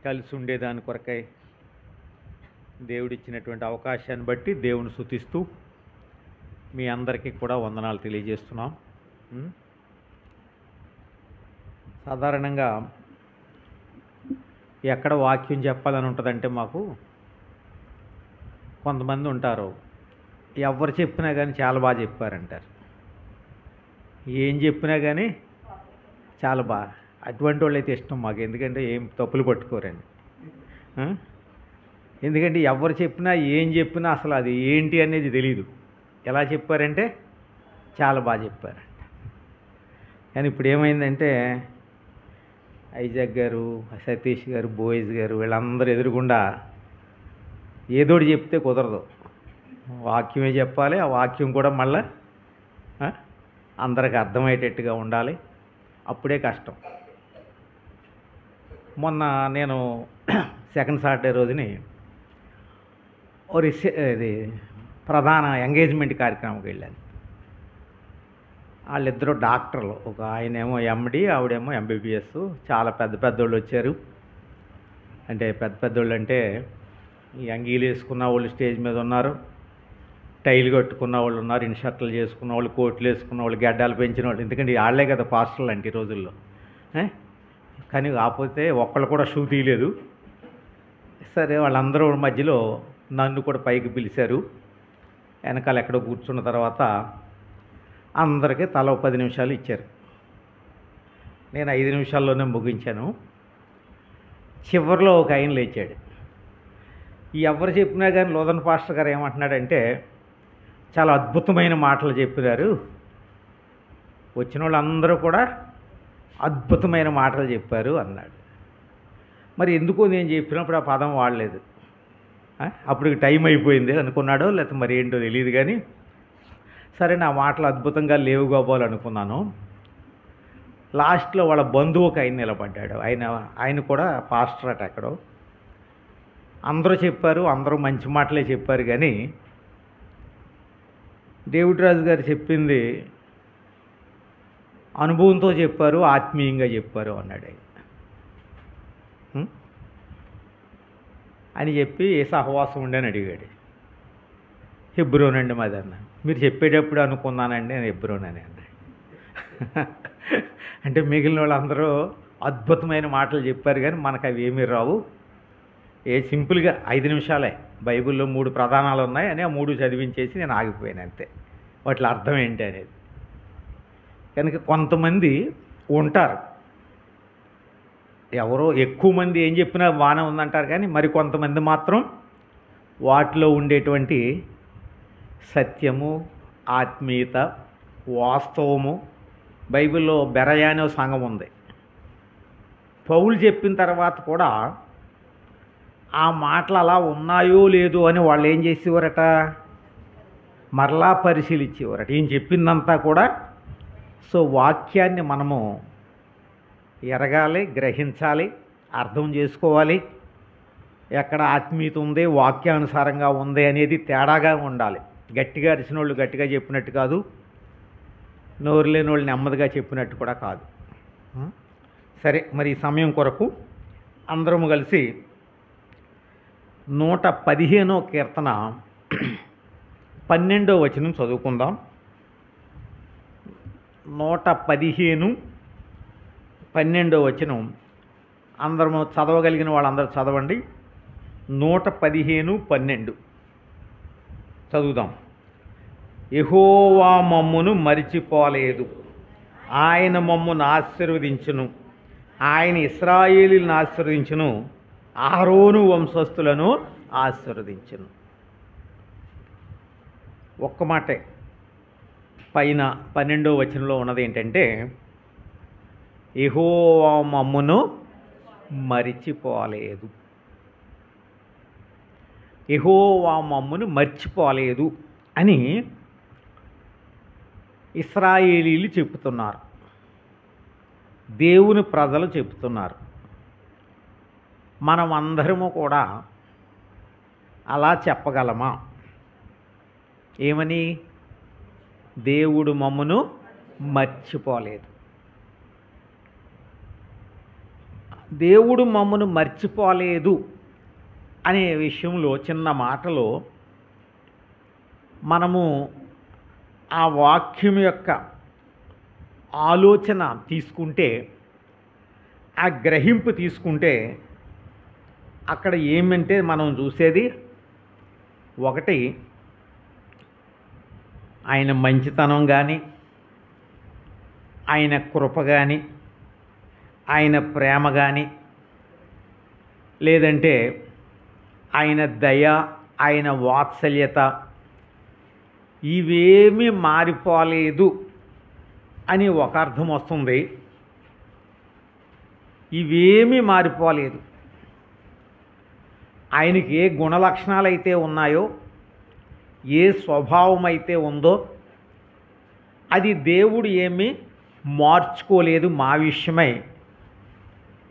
కలిసి ఉండేదాని కొరకై దేవుడిచ్చినటువంటి అవకాశాన్ని బట్టి దేవుని స్తుతిస్తూ మీ అందరికీ కూడా వందనాలు తెలియజేస్తున్నాం. సాధారణంగా ఎక్కడ వాక్యం చెప్పాలని ఉంటుందంటే మాకు కొంతమంది ఉంటారు, ఎవరు చెప్పినా కానీ చాలా బాగా చెప్పారంటారు, ఏం చెప్పినా కానీ చాలా బాగా. అటువంటి వాళ్ళు అయితే ఇష్టం మాకు, ఎందుకంటే ఏం తప్పులు పట్టుకోరండి. ఎందుకంటే ఎవరు చెప్పినా ఏం చెప్పినా అసలు అది ఏంటి అనేది తెలియదు. ఎలా చెప్పారంటే చాలా బాగా చెప్పారంట. కానీ ఇప్పుడు ఏమైందంటే ఐజాక్ గారు, సతీష్ గారు, బోయిస్ గారు వీళ్ళందరూ ఎదురుగుండా ఏదోటి చెప్తే కుదరదు, వాక్యమే చెప్పాలి. ఆ వాక్యం కూడా మళ్ళీ అందరికి అర్థమయ్యేటట్టుగా ఉండాలి, అప్పుడే కష్టం. మొన్న నేను సెకండ్ సాటర్డే రోజుని ఇది ప్రధాన ఎంగేజ్మెంట్ కార్యక్రమంకి వెళ్ళాను. వాళ్ళిద్దరూ డాక్టర్లు, ఒక ఆయనేమో ఎండి, ఆవిడేమో ఎంబీబీఎస్. చాలా పెద్ద పెద్దోళ్ళు వచ్చారు. అంటే పెద్ద పెద్దోళ్ళు అంటే ఈ అంగీలు వేసుకున్న వాళ్ళు స్టేజ్ మీద ఉన్నారు, టైలు కట్టుకున్న వాళ్ళు ఉన్నారు, ఇన్షర్ట్లు చేసుకున్న వాళ్ళు, కోట్లు వేసుకున్న వాళ్ళు, గడ్డాలు పెంచిన వాళ్ళు. ఎందుకంటే వాళ్ళే కదా పాస్టర్లు అంటే ఈ రోజుల్లో. కానీ కాకపోతే ఒక్కళ్ళు కూడా షూ తీయలేదు. సరే, వాళ్ళందరూ మధ్యలో నన్ను కూడా పైకి పిలిచారు. వెనకాల ఎక్కడో కూర్చున్న తర్వాత అందరికీ తల 10 నిమిషాలు ఇచ్చారు. నేను 5 నిమిషాల్లోనే ముగించాను. చివరిలో ఒక ఆయన లేచాడు. ఎవరు చెప్పినా కానీ లోదన్ పాస్టర్ గారు ఏమంటున్నాడంటే, చాలా అద్భుతమైన మాటలు చెప్పినారు, వచ్చిన వాళ్ళందరూ కూడా అద్భుతమైన మాటలు చెప్పారు అన్నాడు. మరి ఎందుకో నేను చెప్పినప్పుడు ఆ పదం వాడలేదు. అప్పుడు టైం అయిపోయింది అనుకున్నాడో లేకపోతే మరి ఏంటో తెలియదు. కానీ సరే, నా మాటలు అద్భుతంగా లేవు కాబోలనుకున్నాను. లాస్ట్లో వాళ్ళ బంధువు ఒక ఆయన నిలబడ్డాడు. ఆయన కూడా పాస్టర్ అట ఎక్కడో. అందరూ చెప్పారు, అందరూ మంచి మాటలే చెప్పారు. కానీ డేవిడ్ రాజు గారు చెప్పింది అనుభవంతో చెప్పారు, ఆత్మీయంగా చెప్పారు అన్నాడు ఆయన. అని చెప్పి ఏ సహవాసం ఉండని అడిగాడు. హెబ్రోన్ అండి మాది అన్న. మీరు చెప్పేటప్పుడు అనుకున్నానండి నేను హెబ్రోన్ అని అన్నాడు. అంటే మిగిలిన వాళ్ళందరూ అద్భుతమైన మాటలు చెప్పారు, కానీ మనకు అవి ఏమీ రావు. సింపుల్గా 5 నిమిషాలే, బైబిల్లో 3 ప్రధానాలు ఉన్నాయి అని ఆ 3 చదివించేసి నేను ఆగిపోయాను అంతే. వాటి అర్థం ఏంటి అనేది. కనుక కొంతమంది ఉంటారు, ఎవరో ఎక్కువ మంది ఏం చెప్పినా బాగానే ఉందంటారు, కానీ మరి కొంతమంది మాత్రం వాటిలో ఉండేటువంటి సత్యము, ఆత్మీయత, వాస్తవము. బైబిల్లో బెరయా అనే సంఘం ఉంది. పౌలు చెప్పిన తర్వాత కూడా ఆ మాటలు అలా ఉన్నాయో లేదో అని వాళ్ళు ఏం చేసేవారట, మరలా పరిశీలించేవారట. ఈయన చెప్పిందంతా కూడా. సో వాక్యాన్ని మనము ఎరగాలి, గ్రహించాలి, అర్థం చేసుకోవాలి. ఎక్కడ ఆత్మీయత ఉంది, వాక్యానుసారంగా ఉంది అనేది తేడాగా ఉండాలి. గట్టిగా అరిచిన వాళ్ళు గట్టిగా చెప్పినట్టు కాదు, నోరు లేని వాళ్ళు నెమ్మదిగా చెప్పినట్టు కూడా కాదు. సరే, మరి ఈ సమయం కొరకు అందరము కలిసి 115వ కీర్తన 12వ వచనం చదువుకుందాం. 115, 12వ వచనం అందరము చదవగలిగిన వాళ్ళందరూ చదవండి. 115, 12 చదువుదాం. యెహోవా మమ్మును మరిచిపోలేదు, ఆయన మమ్మును ఆశీర్వదించును, ఆయన ఇశ్రాయేలును ఆశీర్వదించును, అహరోను వంశస్థులను ఆశీర్వదించును. ఒక్క మాటే పైన 12వ వచనంలో ఉన్నది ఏంటంటే, యెహోవా మమ్మును మరిచిపోలేదు, యెహోవా మమ్మును మర్చిపోలేదు అని ఇశ్రాయేలీలు చెప్తున్నారు, దేవుని ప్రజలు చెప్తున్నారు. మనం అందరము కూడా అలా చెప్పగలమా? ఏమని? దేవుడు మమ్మును మర్చిపోలేదు. దేవుడు మమ్మను మర్చిపోలేదు అనే విషయంలో చిన్న మాటలో మనము ఆ వాక్యం యొక్క ఆలోచన తీసుకుంటే, ఆ గ్రహింపు తీసుకుంటే అక్కడ ఏమంటే మనం చూసేది ఒకటి, ఆయన మంచితనం కానీ, ఆయన కృప కానీ, ఆయన ప్రేమ కానీ, లేదంటే ఆయన దయ, ఆయన వాత్సల్యత, ఇవేమీ మారిపోలేదు అని ఒక అర్థం వస్తుంది. ఇవేమీ మారిపోలేదు. ఆయనకి ఏ గుణలక్షణాలు అయితే ఉన్నాయో, ఏ స్వభావం అయితే ఉందో అది దేవుడు ఏమీ మార్చుకోలేదు. మా విషయమై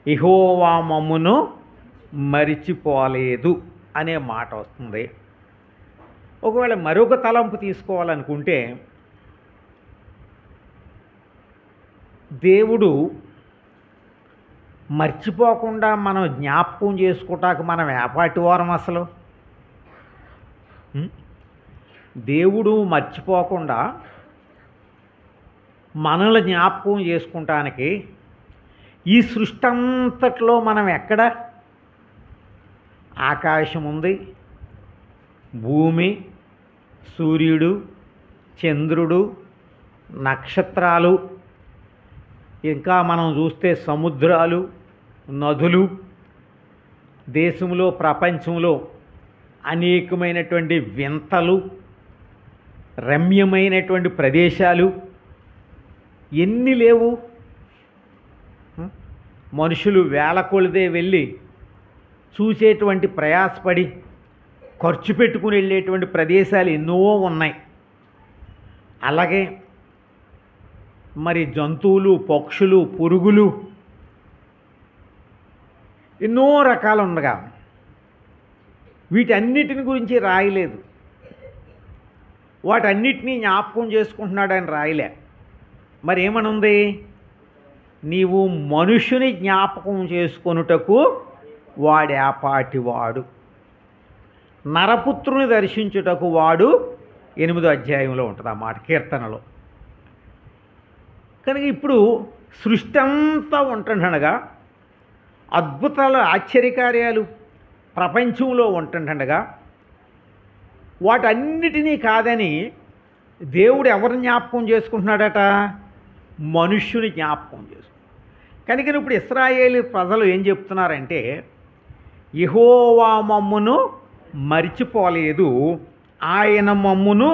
యెహోవా మమ్మును మరిచిపోలేదు అనే మాట వస్తుంది. ఒకవేళ మరొక తలంపు తీసుకోవాలనుకుంటే, దేవుడు మర్చిపోకుండా మనం జ్ఞాపకం చేసుకోవటానికి మనం ఏపాటి వారం అసలు? దేవుడు మర్చిపోకుండా మనల్ని జ్ఞాపకం చేసుకుంటానికి ఈ సృష్టి అంతట్లో మనం ఎక్కడ? ఆకాశం ఉంది, భూమి, సూర్యుడు, చంద్రుడు, నక్షత్రాలు, ఇంకా మనం చూస్తే సముద్రాలు, నదులు, దేశంలో ప్రపంచంలో అనేకమైనటువంటి వింతలు, రమ్యమైనటువంటి ప్రదేశాలు ఎన్ని లేవు? మనుషులు వేల కొలదే వెళ్ళి చూసేటువంటి, ప్రయాసపడి ఖర్చు పెట్టుకుని వెళ్ళేటువంటి ప్రదేశాలు ఎన్నో ఉన్నాయి. అలాగే మరి జంతువులు, పక్షులు, పురుగులు ఎన్నో రకాలు ఉండగా వీటన్నిటిని గురించి రాయలేదు. వాటన్నిటినీ జ్ఞాపకం చేసుకుంటున్నాడని రాయలే. మరి ఏమనుంది? నీవు మనుషుని జ్ఞాపకం చేసుకొనుటకు వాడేపాటివాడు, నరపుత్రుని దర్శించుటకు వాడు 8వ అధ్యాయంలో ఉంటుంది ఆ మాట, కీర్తనలో. కనుక ఇప్పుడు సృష్టి అంతా ఉంటుండగా, అద్భుతాలు, ఆశ్చర్యకార్యాలు ప్రపంచంలో ఉంటుండగా, వాటన్నిటినీ కాదని దేవుడు ఎవరిని జ్ఞాపకం చేసుకుంటున్నాడట? మనుష్యుని జ్ఞాపకం చేసుకుంటున్నాడు. కనుక ఇప్పుడు ఇశ్రాయేలు ప్రజలు ఏం చెప్తున్నారంటే, యెహోవా మమ్మును మరిచిపోలేదు, ఆయన మమ్మును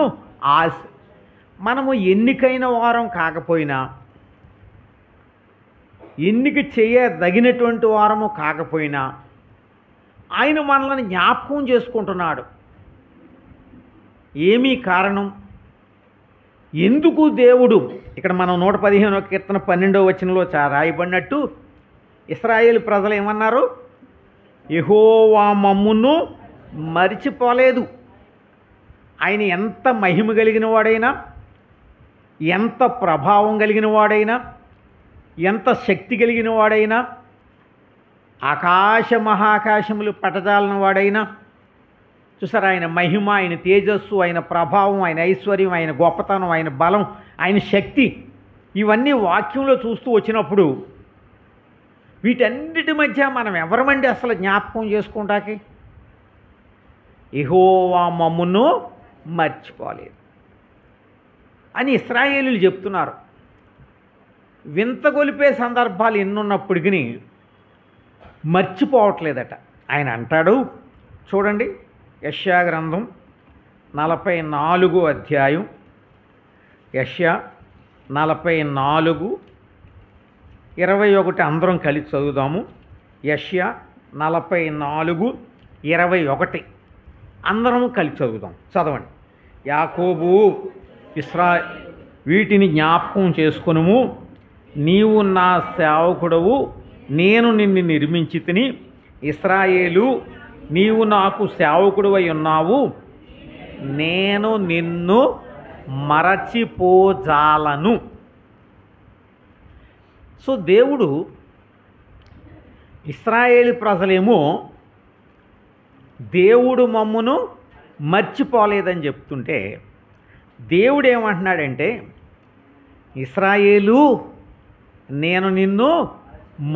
మనము ఎన్నికైన వారం కాకపోయినా, ఎన్నిక చేయదగినటువంటి వారము కాకపోయినా ఆయన మనల్ని జ్ఞాపకం చేసుకుంటున్నాడు. ఏమీ కారణం? ఎందుకు దేవుడు ఇక్కడ మనం 115వ కీర్తన 12వ వచనంలో రాయబడినట్టు ఇశ్రాయేలు ప్రజలు ఏమన్నారు? యెహోవా మమ్మును మరిచిపోలేదు. ఆయన ఎంత మహిమ కలిగిన వాడైనా, ఎంత ప్రభావం కలిగిన వాడైనా, ఎంత శక్తి కలిగిన వాడైనా, ఆకాశ మహాకాశములు పటజాలని వాడైనా, చూసారా, ఆయన మహిమ, ఆయన తేజస్సు, ఆయన ప్రభావం, ఆయన ఐశ్వర్యం, ఆయన గొప్పతనం, ఆయన బలం, ఆయన శక్తి, ఇవన్నీ వాక్యంలో చూస్తూ వచ్చినప్పుడు వీటన్నిటి మధ్య మనం ఎవరమండి అసలు జ్ఞాపకం చేసుకుంటాకి? యెహోవా మమ్మును మర్చిపోలేదు అని ఇశ్రాయేలీయులు చెప్తున్నారు. వింత గొలిపే సందర్భాలు ఎన్నున్నప్పటికీ మర్చిపోవట్లేదట. ఆయన అంటాడు, చూడండి, యెషయా గ్రంథం 44వ అధ్యాయం, యెషయా 44:21 అందరం కలిసి చదువుదాము. యెషయా 44:21 అందరము కలిసి చదువుదాం. చదవండి. యాకోబు, వీటిని జ్ఞాపకం చేసుకొనుము, నీవు నా సేవకుడవు, నేను నిన్ను నిర్మించి తిని. ఇశ్రాయేలు, నీవు నాకు సేవకుడివై ఉన్నావు, నేను నిన్ను మరచిపోజాలను. సో దేవుడు ఇశ్రాయేలు ప్రజలేమో దేవుడు మమ్మును మర్చిపోలేదని చెప్తుంటే దేవుడు ఏమంటున్నాడంటే, ఇశ్రాయేలు నేను నిన్ను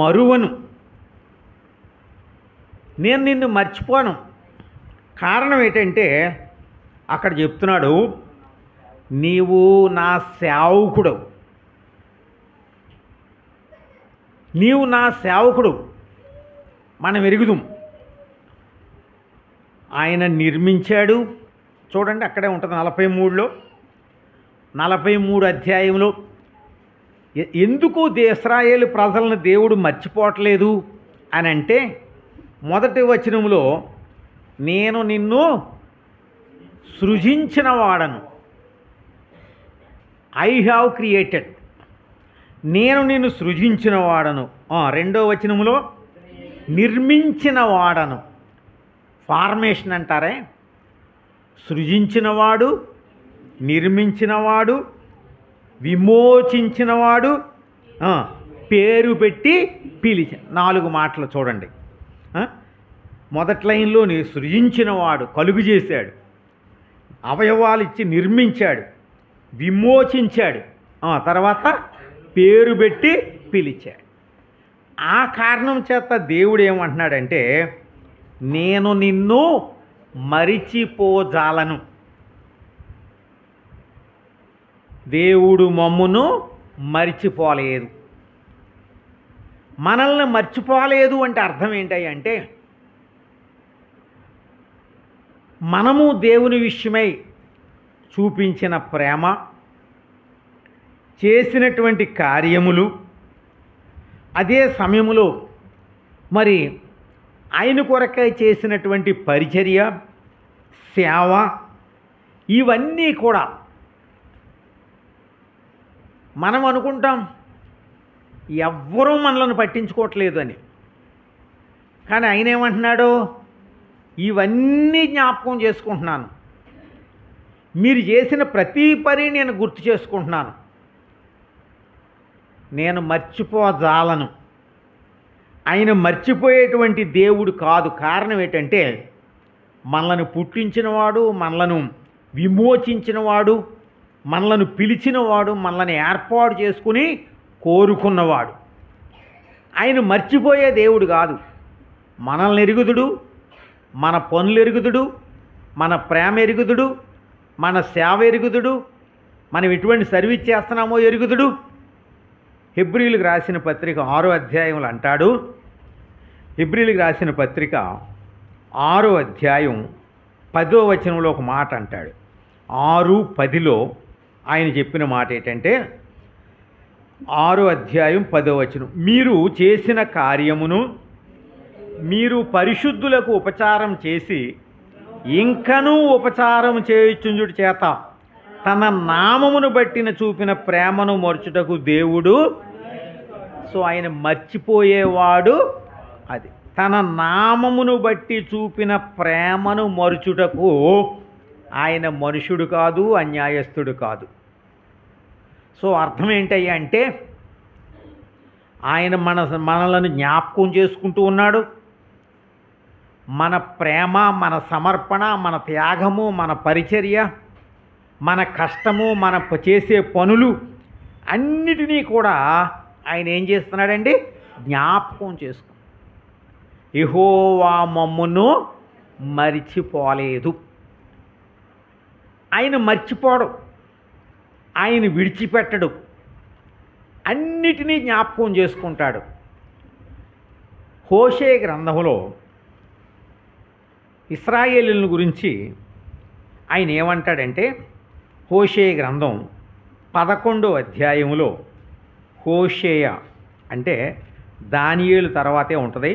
మరువను, నేను నిన్ను మర్చిపోను. కారణం ఏంటంటే అక్కడ చెప్తున్నాడు, నీవు నా సేవకుడు, నీవు నా సేవకుడు. మనం ఎరుగుదాం. ఆయన నిర్మించాడు. చూడండి అక్కడే ఉంటుంది 43లో 43 అధ్యాయంలో ఎందుకు ఇశ్రాయేలు ప్రజలను దేవుడు మర్చిపోవట్లేదు అని అంటే, మొదటి వచనంలో నేను నిన్ను సృజించిన వాడను, ఐ హ్యావ్ క్రియేటెడ్, నేను నిన్ను సృజించిన వాడను. రెండో వచనంలో నిర్మించిన వాడను, ఫార్మేషన్ అంటారే, సృజించినవాడు, నిర్మించినవాడు, విమోచించినవాడు, పేరు పెట్టి పిలిచి. 4 మాటలు చూడండి. మొదటి లైన్లోని సృజించినవాడు, కలుగు చేశాడు, అవయవాలు ఇచ్చి నిర్మించాడు, విమోచించాడు, తర్వాత పేరు పెట్టి పిలిచాడు. ఆ కారణం చేత దేవుడు ఏమంటున్నాడంటే, నేను నిన్ను మరిచిపోజాలను. దేవుడు మమ్మును మరిచిపోలేదు. మనల్ని మర్చిపోలేదు అంటే అర్థం ఏంటి అంటే, మనము దేవుని విషయమై చూపించిన ప్రేమ, చేసినటువంటి కార్యములు, అదే సమయంలో మరి ఆయన కొరకై చేసినటువంటి పరిచర్య, సేవ, ఇవన్నీ కూడా మనం అనుకుంటాం ఎవ్వరూ మనల్ని పట్టించుకోవట్లేదు అని. కానీ ఆయన ఏమంటున్నాడు, ఇవన్నీ జ్ఞాపకం చేసుకుంటున్నాను, మీరు చేసిన ప్రతి పని నేను గుర్తు చేసుకుంటున్నాను, నేను మర్చిపోజాలను. ఆయన మర్చిపోయేటువంటి దేవుడు కాదు. కారణం ఏంటంటే, మనలను పుట్టించినవాడు, మనలను విమోచించినవాడు, మనలను పిలిచినవాడు, మనల్ని ఏర్పాటు చేసుకుని కోరుకున్నవాడు. ఆయన మర్చిపోయే దేవుడు కాదు. మనల్ని ఎరుగుదుడు, మన పనులు ఎరుగుదుడు, మన ప్రేమ ఎరుగుదుడు, మన సేవ ఎరుగుదుడు, మనం ఎటువంటి సర్వీస్ చేస్తున్నామో ఎరుగుదుడు. హెబ్రీలకు రాసిన పత్రిక 6వ అధ్యాయంలో అంటాడు, హెబ్రీలకు రాసిన పత్రిక 6వ అధ్యాయం 10వ వచనంలో ఒక మాట అంటాడు. 6:10లో ఆయన చెప్పిన మాట ఏంటంటే, 6వ అధ్యాయం 10వ వచనం, మీరు చేసిన కార్యమును మీరు పరిశుద్ధులకు ఉపచారం చేసి ఇంకనూ ఉపచారం చేయుచుండుట చేత తన నామమును బట్టిన చూపిన ప్రేమను మర్చుటకు దేవుడు. సో ఆయన మర్చిపోయేవాడు. అది తన నామమును బట్టి చూపిన ప్రేమను మరుచుటకు ఆయన మనుషుడు కాదు, అన్యాయస్తుడు కాదు. సో అర్థం ఏంటయ్యా అంటే, ఆయన మనలను జ్ఞాపకం చేసుకుంటూ ఉన్నాడు. మన ప్రేమ, మన సమర్పణ, మన త్యాగము, మన పరిచర్య, మన కష్టము, మన చేసే పనులు అన్నిటినీ కూడా ఆయన ఏం చేస్తున్నాడండి, జ్ఞాపకం చేసుకు. యెహోవా మమ్మును మరిచిపోలేదు. ఆయన మర్చిపోడు, ఆయన విడిచిపెట్టడు, అన్నిటినీ జ్ఞాపకం చేసుకుంటాడు. హోషే గ్రంథంలో ఇశ్రాయేలుల గురించి ఆయన ఏమంటాడంటే, హోషే గ్రంథం 11వ అధ్యాయంలో, హోషేయ అంటే దానియేలు తర్వాతే ఉంటుంది.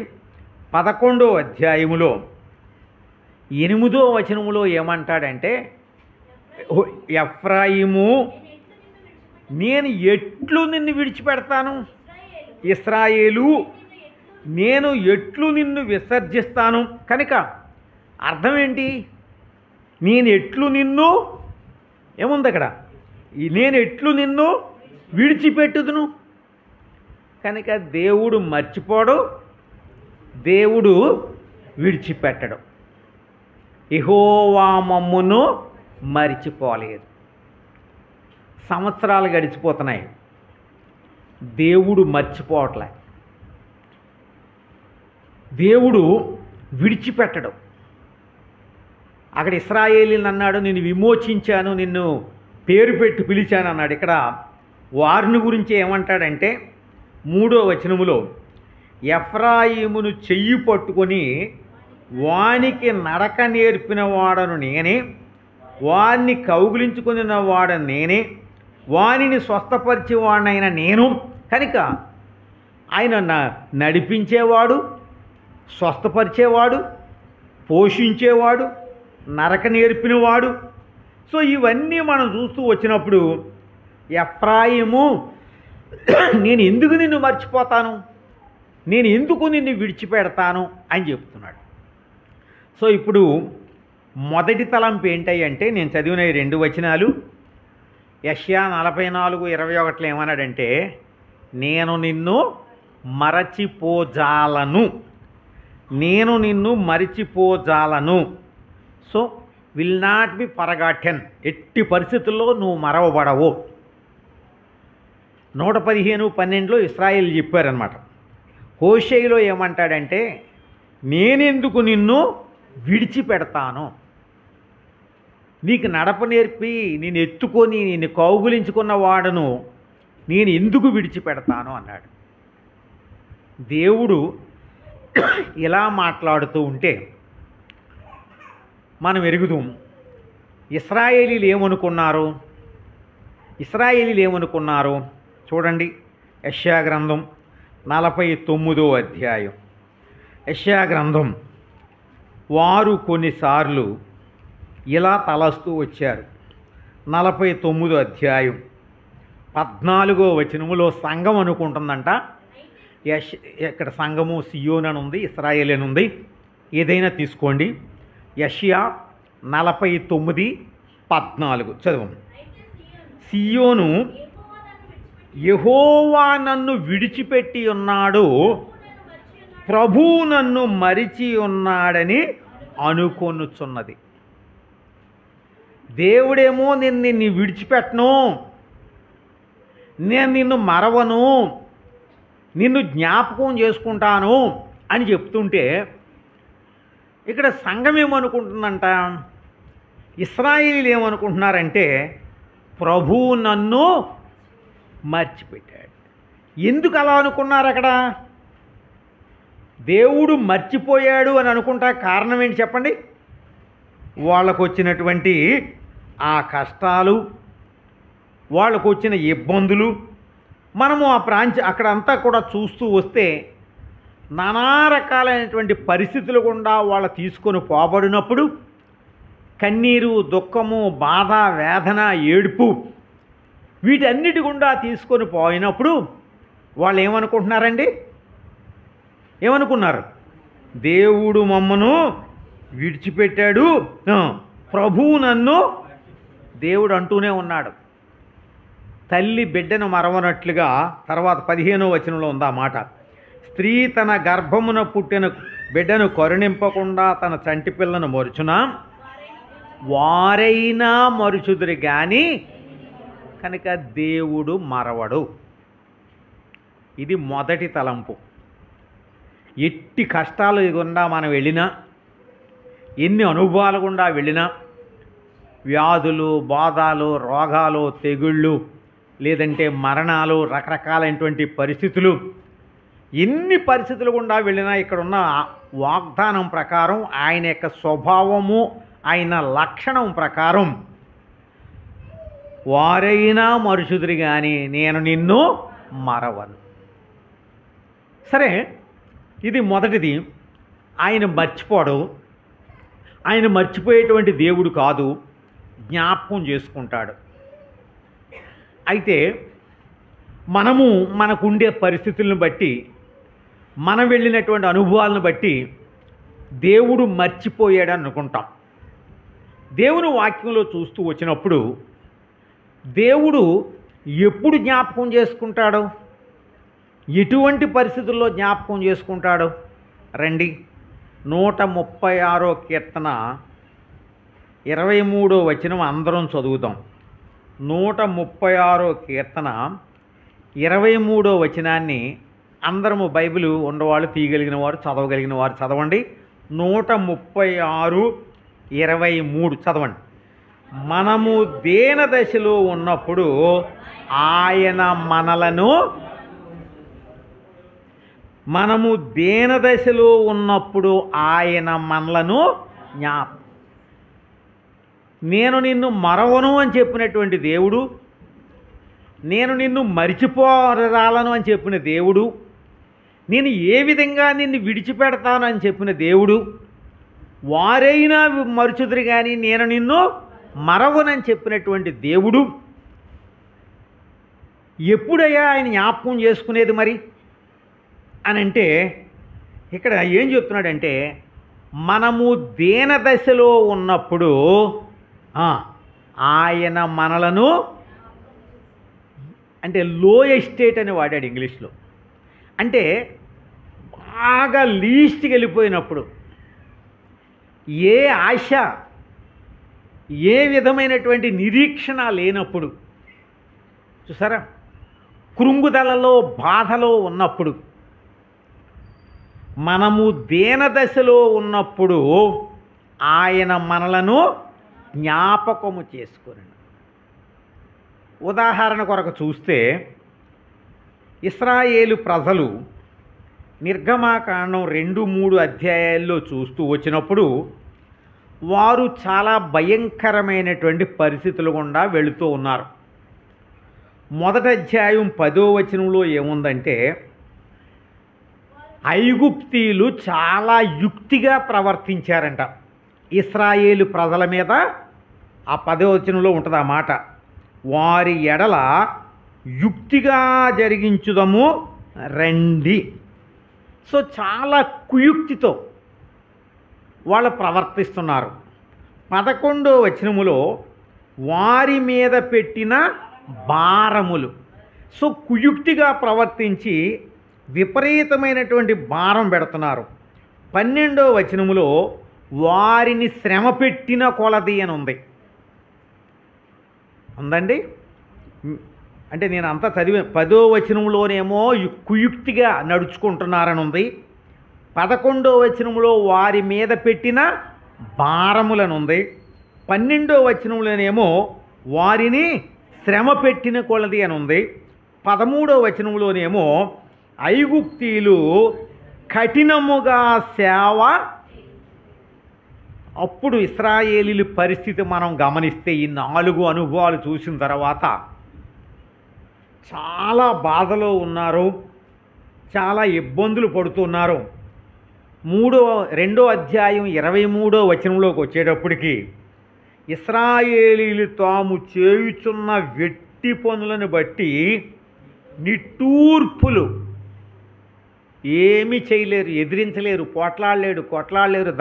11వ అధ్యాయములో 8వ వచనములో ఏమంటాడంటే, ఎఫ్రాయిము నేను ఎట్లు నిన్ను విడిచిపెడతాను, ఇశ్రాయేలు నేను ఎట్లు నిన్ను విసర్జిస్తాను. కనుక అర్థం ఏంటి, నేను ఎట్లు నిన్ను ఏముంది అక్కడ, నేను ఎట్లు నిన్ను విడిచిపెట్టుదును. కనుక దేవుడు మర్చిపోడు, దేవుడు విడిచిపెట్టడు. యెహోవా మమ్మును మరిచిపోలేదు. సంవత్సరాలు గడిచిపోతున్నాయి, దేవుడు మర్చిపోవట్లే. దేవుడు విడిచిపెట్టడు. అక్కడ ఇశ్రాయేలీని అన్నాడు, నిన్ను విమోచించాను, నిన్ను పేరు పెట్టి పిలిచాను అన్నాడు. ఇక్కడ వారిని గురించి ఏమంటాడంటే 3వ వచనములో, ఎఫ్రాయిమును చెయ్యి పట్టుకొని వానికి నడక నేర్పిన వాడను నేనే, వారిని కౌగిలించుకున్న వాడను నేనే, వానిని స్వస్థపరిచేవాడినైన నేను. కనుక ఆయన నడిపించేవాడు, స్వస్థపరిచేవాడు, పోషించేవాడు, నరక నేర్పినవాడు. సో ఇవన్నీ మనం చూస్తూ వచ్చినప్పుడు ఎఫ్రాయిము, నేను ఎందుకు నిన్ను మర్చిపోతాను, నేను ఎందుకు నిన్ను విడిచిపెడతాను అని చెప్తున్నాడు. సో ఇప్పుడు మొదటి తలంపు ఏంటంటే, నేను చదివిన 2 వచనాలు, యెషయా 44:21 ఏమన్నాడంటే, నేను నిన్ను మరచిపోజాలను, నేను నిన్ను మరిచిపోజాలను. So will not be forgotten. ఎట్టి పరిస్థితుల్లో నువ్వు మరవబడవు. 115:12 ఇశ్రాయేలు చెప్పారనమాట. హోషేయలో ఏమంటాడంటే, నేనెందుకు నిన్ను విడిచిపెడతాను, నీకు నడప నేర్పి నేను ఎత్తుకొని నిన్ను కౌగులించుకున్న వాడను నేను ఎందుకు విడిచిపెడతాను అన్నాడు. దేవుడు ఇలా మాట్లాడుతూ ఉంటే మనం ఎరుగుదాం. ఇశ్రాయేలీలు ఏమనుకున్నారు చూడండి. యెషయా గ్రంథం 49వ అధ్యాయం. యెషయా గ్రంథం, వారు కొన్నిసార్లు ఇలా తలస్తూ వచ్చారు. 49వ అధ్యాయం 14వ వచనములో సంఘం అనుకుంటుందంట. ఇక్కడ సంఘము సియోన్ అని ఉంది, ఇశ్రాయేల్ అని ఉంది, ఏదైనా తీసుకోండి. యెషయా 49:14 చదవం. సియోను, యెహోవా నన్ను విడిచిపెట్టి ఉన్నాడు, ప్రభువు నన్ను మరిచి ఉన్నాడని అనుకొనుచున్నది. దేవుడేమో నిన్ను విడిచిపెట్టను, నేను నిన్ను మరవను, నిన్ను జ్ఞాపకం చేసుకుంటాను అని చెప్తుంటే, ఇక్కడ సంఘం ఏమనుకుంటుందంట, ఇశ్రాయేలీలు ఏమనుకుంటున్నారంటే, ప్రభువు నన్ను మర్చిపెట్టాడు. ఎందుకు అలా అనుకున్నారు? అక్కడ దేవుడు మర్చిపోయాడు అని అనుకుంటా కారణం ఏంటి చెప్పండి? వాళ్ళకు వచ్చినటువంటి ఆ కష్టాలు, వాళ్ళకు వచ్చిన ఇబ్బందులు, మనము ఆ అక్కడంతా కూడా చూస్తూ వస్తే నానా రకాలైనటువంటి పరిస్థితులు గుండా వాళ్ళు తీసుకొని పోబడినప్పుడు కన్నీరు, దుఃఖము, బాధ, వేదన, ఏడుపు, వీటన్నిటి గుండా తీసుకొని పోయినప్పుడు వాళ్ళు ఏమనుకుంటున్నారండి? ఏమనుకున్నారు? దేవుడు మమ్మను విడిచిపెట్టాడు, ప్రభువు నన్ను, దేవుడు అంటూనే ఉన్నాడు. తల్లి బిడ్డను మరవనట్లుగా తర్వాత 15వ వచనంలో ఉంది ఆ మాట. స్త్రీ తన గర్భమున పుట్టిన బిడ్డను కరుణింపకుండా తన చంటి పిల్లను మరుచునా, వారైనా మరుచుదురు కానీ కనుక దేవుడు మరవడు. ఇది మొదటి తలంపు. ఎట్టి కష్టాలు గుండా మనం వెళ్ళినా, ఎన్ని అనుభవాలు గుండా వెళ్ళినా, వ్యాధులు, బాధలు, రోగాలు, తెగుళ్ళు, లేదంటే మరణాలు, రకరకాలైనటువంటి పరిస్థితులు, ఎన్ని పరిస్థితులు గుండా వెళ్ళినా ఇక్కడున్న వాగ్దానం ప్రకారం, ఆయన యొక్క స్వభావము, ఆయన లక్షణం ప్రకారం వారైనా మరుచుదురు కానీ నేను నిన్ను మరవను. సరే, ఇది మొదటిది. ఆయన మర్చిపోడు. ఆయన మర్చిపోయేటువంటి దేవుడు కాదు, జ్ఞాపకం చేసుకుంటాడు. అయితే మనము మనకుండే పరిస్థితులను బట్టి, మనం వెళ్ళినటువంటి అనుభవాలను బట్టి దేవుడు మర్చిపోయాడు అనుకుంటాం. దేవుని వాక్యంలో చూస్తూ వచ్చినప్పుడు దేవుడు ఎప్పుడు జ్ఞాపకం చేసుకుంటాడు, ఎటువంటి పరిస్థితుల్లో జ్ఞాపకం చేసుకుంటాడు? రండి 136 కీర్తన 23 వచనం అందరం చదువుదాం. 136 కీర్తన 23 వచనాన్ని అందరము బైబిల్ ఉన్నవాళ్ళు తీయగలిగిన వారు చదవగలిగిన వారు చదవండి. 136:23 చదవండి. మనము దేన దశలో ఉన్నప్పుడు ఆయన మనలను నేను నిన్ను మరవను అని చెప్పినటువంటి దేవుడు, నేను నిన్ను మరిచిపోరాలను అని చెప్పిన దేవుడు, నేను ఏ విధంగా నిన్ను విడిచిపెడతాను అని చెప్పిన దేవుడు, వారైనా మరుచుదురు కానీ నేను నిన్ను మరవనని చెప్పినటువంటి దేవుడు ఎప్పుడయ్యా ఆయన జ్ఞాపకం చేసుకునేది మరి అని అంటే, ఇక్కడ ఏం చెప్తున్నాడంటే, మనము దేన దశలో ఉన్నప్పుడు ఆయన మనలను, అంటే లో ఎస్టేట్ అని వాడాడు ఇంగ్లీష్లో. అంటే బాగా లీస్ట్కి వెళ్ళిపోయినప్పుడు, ఏ ఆశ ఏ విధమైనటువంటి నిరీక్షణ లేనప్పుడు, చూసారా, కృంగుదలలో బాధలో ఉన్నప్పుడు, మనము దేన దశలో ఉన్నప్పుడు ఆయన మనలను జ్ఞాపకము చేసుకుని. ఉదాహరణ కొరకు చూస్తే, ఇశ్రాయేలు ప్రజలు నిర్గమాకాండం 2-3 అధ్యాయాల్లో చూస్తూ వచ్చినప్పుడు వారు చాలా భయంకరమైనటువంటి పరిస్థితుల గుండా వెళుతూ ఉన్నారు. మొదటి అధ్యాయం 10వ వచనంలో ఏముందంటే, ఐగుప్తీయులు చాలా యుక్తిగా ప్రవర్తించారంట ఇశ్రాయేలు ప్రజల మీద. ఆ 10వ వచనంలో ఉంటుంది ఆ మాట, వారి ఎడల యుక్తిగా జరిగించుదము రండి. సో చాలా కుయుక్తితో వాళ్ళు ప్రవర్తిస్తున్నారు. 11వ వచనములో వారి మీద పెట్టిన భారములు. సో కుయుక్తిగా ప్రవర్తించి విపరీతమైనటువంటి భారం పెడుతున్నారు. 12వ వచనములో వారిని శ్రమ పెట్టిన కొలది అని ఉందండి. అంటే నేను అంతా చదివే 10వ వచనంలోనేమో కుయుక్తిగా నడుచుకుంటున్నారని ఉంది. 11వ వచనంలో వారి మీద పెట్టిన భారములను ఉంది. 12వ వచనంలోనేమో వారిని శ్రమ పెట్టిన కొలది అని ఉంది. 13వ వచనంలోనేమో ఐగుప్తీయులు కఠినముగా సేవ. అప్పుడు ఇశ్రాయేలీల పరిస్థితి మనం గమనిస్తే, ఈ 4 అనుభవాలు చూసిన తర్వాత చాలా బాధలో ఉన్నారు, చాలా ఇబ్బందులు పడుతున్నారు. 2వ అధ్యాయం 23వ వచనంలోకి వచ్చేటప్పటికి, ఇశ్రాయేలీలు తాము చేయుచున్న వెట్టి పనులను బట్టి నిట్టూర్పులు, ఏమీ చేయలేరు, ఎదిరించలేరు, కొట్లాడలేరు,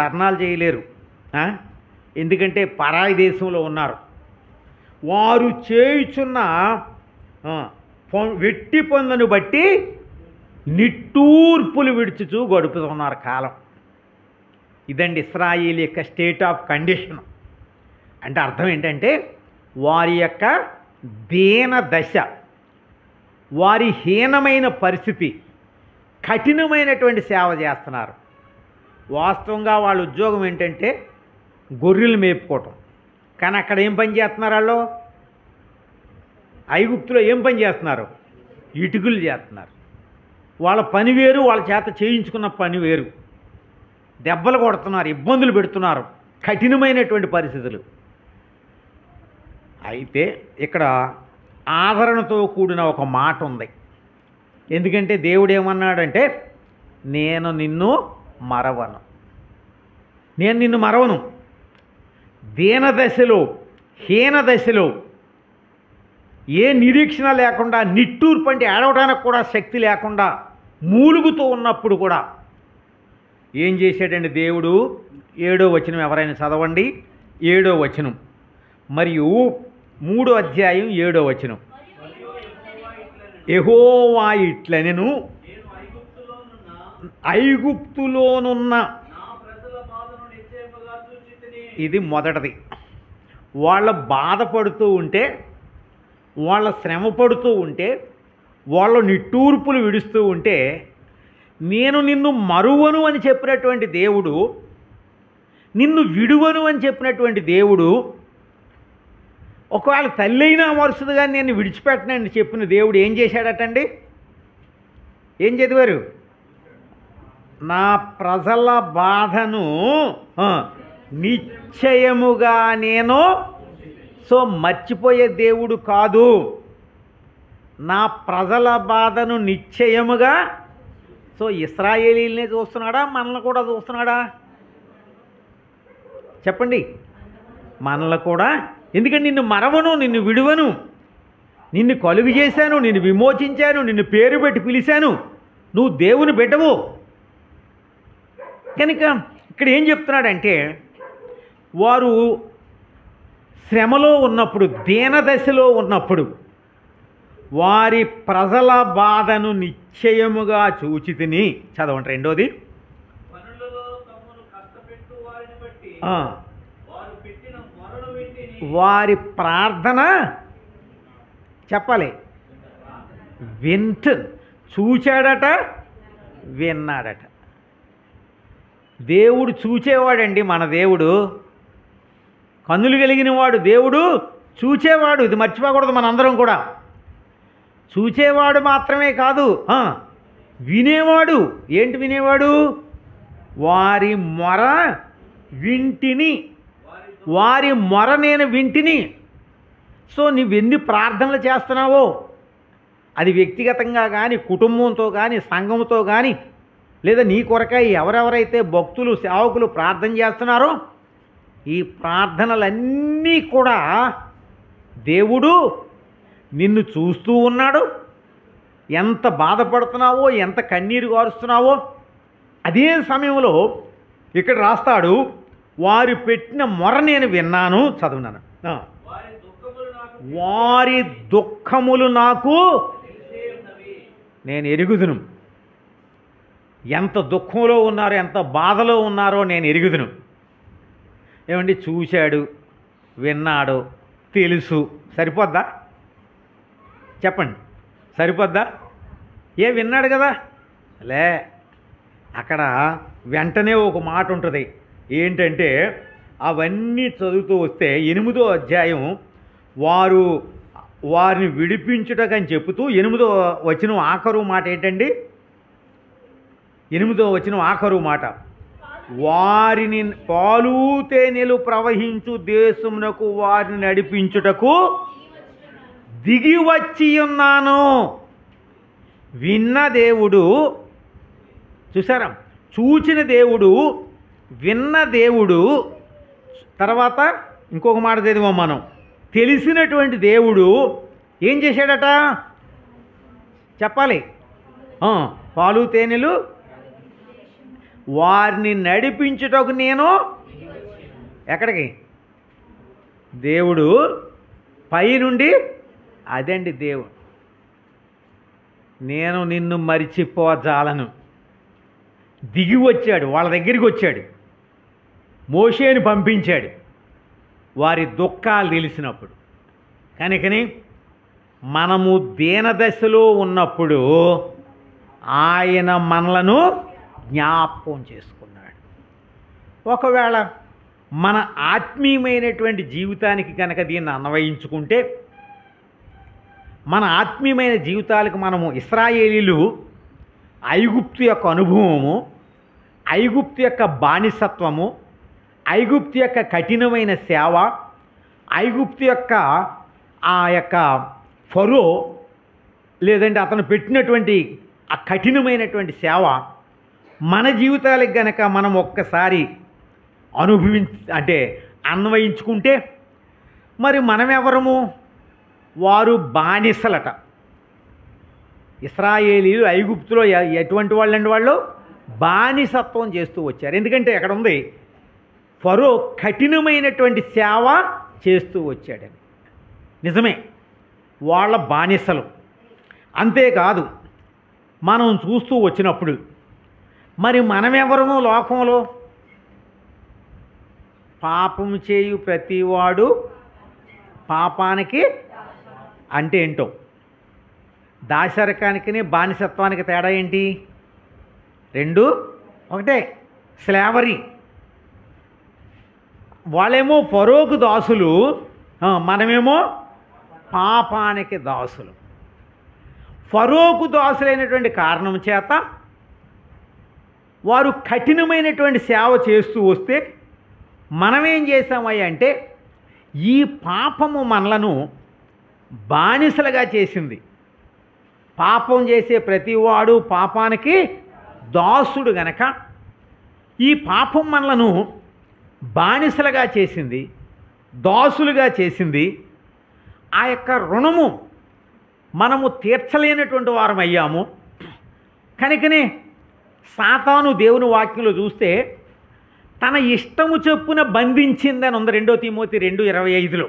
ధర్నాలు చేయలేరు. ఎందుకంటే పరాయి దేశంలో ఉన్నారు. వారు చేయుచున్న వెట్టి పనులను బట్టి నిట్టూర్పులు విడుచుచూ గడుపుతున్నారు కాలం. ఇదండి ఇశ్రాయేలు యొక్క స్టేట్ ఆఫ్ కండిషన్. అంటే అర్థం ఏంటంటే, వారి యొక్క దీన దశ, వారి హీనమైన పరిస్థితి, కఠినమైనటువంటి సేవ చేస్తున్నారు. వాస్తవంగా వాళ్ళ ఉద్యోగం ఏంటంటే గొర్రెలు మేపుకోవటం. కానీ అక్కడ ఏం పని చేస్తున్నారు వాళ్ళు? ఐగుప్తులో ఏం పని చేస్తున్నారు? ఇటుకలు చేస్తున్నారు. వాళ్ళ పని వేరు, వాళ్ళ చేత చేయించుకున్న పని వేరు. దెబ్బలు కొడుతున్నారు, ఇబ్బందులు పెడుతున్నారు, కఠినమైనటువంటి పరిస్థితులు. అయితే ఇక్కడ ఆదరణతో కూడిన ఒక మాట ఉంది. ఎందుకంటే దేవుడు ఏమన్నాడంటే, నేను నిన్ను మరవను. దీనదశలో, హీనదశలో, ఏ నిరీక్షణ లేకుండా, నిట్టూర్పు అంటే ఏడవడానికి కూడా శక్తి లేకుండా మూలుగుతూ ఉన్నప్పుడు కూడా ఏం చేశాడండి దేవుడు? 7వ వచనం ఎవరైనా చదవండి. 7వ వచనం మరియు 3వ అధ్యాయం 7వ వచనం. యెహోవా ఇట్లనెను, ఐగుప్తులోనున్న ఇది మొదటిది. వాళ్ళ బాధపడుతూ ఉంటే, వాళ్ళ శ్రమ పడుతూ ఉంటే, వాళ్ళ నిట్టూర్పులు విడుస్తూ ఉంటే, నేను నిన్ను మరువను అని చెప్పినటువంటి దేవుడు, నిన్ను విడువను అని చెప్పినటువంటి దేవుడు, ఒకవేళ తల్లి అయినా వరుసగా నేను విడిచిపెట్టనని చెప్పిన దేవుడు ఏం చేశాడటండి? ఏం చదివారు? నా ప్రజల బాధను నిశ్చయముగా నేను మర్చిపోయే దేవుడు కాదు. నా ప్రజల బాధను నిశ్చయముగా ఇశ్రాయేలీలనే చూస్తున్నాడా, మనల్ని కూడా చూస్తున్నాడా? చెప్పండి. మనల్ని కూడా. ఎందుకంటే నిన్ను మరవను, నిన్ను విడువను, నిన్ను కలుగు చేశాను, నిన్ను విమోచించాను, నిన్ను పేరు పెట్టి పిలిచాను, నువ్వు దేవుని బిడ్డవు. కనుక ఇక్కడ ఏం చెప్తున్నాడంటే, వారు శ్రమలో ఉన్నప్పుడు, దీనదశలో ఉన్నప్పుడు వారి ప్రజల బాధను నిశ్చయముగా చూచితిని. చదవండి రెండోది. వారి ప్రార్థన చెప్పాలి. చూచాడట, విన్నాడట. దేవుడు చూచేవాడండి. మన దేవుడు కన్నులు కలిగిన వాడు. దేవుడు చూచేవాడు. ఇది మర్చిపోకూడదు మనందరం కూడా. చూచేవాడు మాత్రమే కాదు, వినేవాడు. ఏంటి వినేవాడు? వారి మొర వింటిని, వారి మొర నేను వింటిని. నువ్వెన్ని ప్రార్థనలు చేస్తున్నావో, అది వ్యక్తిగతంగా కానీ, కుటుంబంతో కానీ, సంఘంతో కానీ, లేదా నీ కొరకై ఎవరెవరైతే భక్తులు, సేవకులు ప్రార్థన చేస్తున్నారో, ఈ ప్రార్థనలన్నీ కూడా దేవుడు నిన్ను చూస్తూ ఉన్నాడు. ఎంత బాధపడుతున్నావో, ఎంత కన్నీరు గారుస్తున్నావో. అదే సమయంలో ఇక్కడ రాస్తాడు, వారు పెట్టిన మొర నేను విన్నాను. చదువున్నాను. వారి దుఃఖములు నాకు నేను ఎరుగుదును. ఎంత దుఃఖంలో ఉన్నారో, ఎంత బాధలో ఉన్నారో నేను ఎరుగుదును. ఏమండి, చూశాడు, విన్నాడు, తెలుసు, సరిపోద్దా? చెప్పండి, సరిపోద్దా? విన్నాడు కదా. అక్కడ వెంటనే ఒక మాట ఉంటుంది. ఏంటంటే, అవన్నీ చదువుతూ వస్తే 8వ అధ్యాయం వారిని విడిపించుటకని చెబుతూ 8వ వచనం ఆఖరు మాట ఏంటండి? 8వ వచనం ఆఖరు మాట, వారిని పాలు తేనెలు ప్రవహించు దేశమునకు వారిని నడిపించుటకు దిగి వచ్చి ఉన్నాను. విన్న దేవుడు, చూసారా? చూచిన దేవుడు, విన్న దేవుడు. తర్వాత ఇంకొక మాట చదివాం మనం. తెలిసినటువంటి దేవుడు ఏం చేశాడట? చెప్పాలి. పాలు తేనెలు వారిని నడిపించుటకు నేను ఎక్కడికి? దేవుడు పైనుండి, అదండి దేవుడు. నేను నిన్ను మరిచిపోజాలను. దిగి వచ్చాడు, వాళ్ళ దగ్గరికి వచ్చాడు, మోషేని పంపించాడు వారి దుఃఖాలు తెలిసినప్పుడు. కనుకని మనము దీనదశలో ఉన్నప్పుడు ఆయన మనలను జ్ఞాపకం చేసుకున్నాడు. ఒకవేళ మన ఆత్మీయమైనటువంటి జీవితానికి కనుక దీన్ని అన్వయించుకుంటే, మన ఆత్మీయమైన జీవితాలకు మనము ఇశ్రాయేలీలు ఐగుప్తు యొక్క అనుభవము, ఐగుప్తు యొక్క బానిసత్వము, ఐగుప్తు యొక్క కఠినమైన సేవ, ఐగుప్తు యొక్క ఆ యొక్క ఫరో లేదంటే అతను పెట్టినటువంటి ఆ కఠినమైనటువంటి సేవ మన జీవితాలకు గనక మనం ఒక్కసారి అన్వయించుకుంటే, మరి మనమెవరము? వారు బానిసలట. ఇశ్రాయేలీలు ఐగుప్తులో ఎటువంటి వాళ్ళండి? వాళ్ళు బానిసత్వం చేస్తూ వచ్చారు. ఎందుకంటే అక్కడ ఉంది, ఫరో కఠినమైనటువంటి సేవ చేస్తూ వచ్చాడని. నిజమే, వాళ్ళ బానిసలు. అంతేకాదు, మనం చూస్తూ వచ్చినప్పుడు మరి మనమెవరము లోకంలో? పాపము చేయు ప్రతివాడు పాపానికి అంటే ఏంటో. దాశరకానికి బానిసత్వానికి తేడా ఏంటి? రెండు ఒకటే, స్లేవరీ. వాళ్ళేమో ఫరోకు దాసులు, మనమేమో పాపానికి దాసులు. ఫరోకు దాసులైనటువంటి కారణం చేత వారు కఠినమైనటువంటి సేవ చేస్తూ వస్తే మనమేం చేసామయ్య అంటే ఈ పాపము మనలను బానిసలుగా చేసింది. పాపం చేసే ప్రతివాడు పాపానికి దాసుడు గనక ఈ పాపం మనలను బానిసలుగా చేసింది, దాసులుగా చేసింది. ఆ యొక్క రుణము మనము తీర్చలేనటువంటి వారం అయ్యాము. కనుకనే సాతాను దేవుని వాక్యంలో చూస్తే తన ఇష్టము చొప్పున బంధించిందని ఉంది 2 తిమోతి 2:25లో.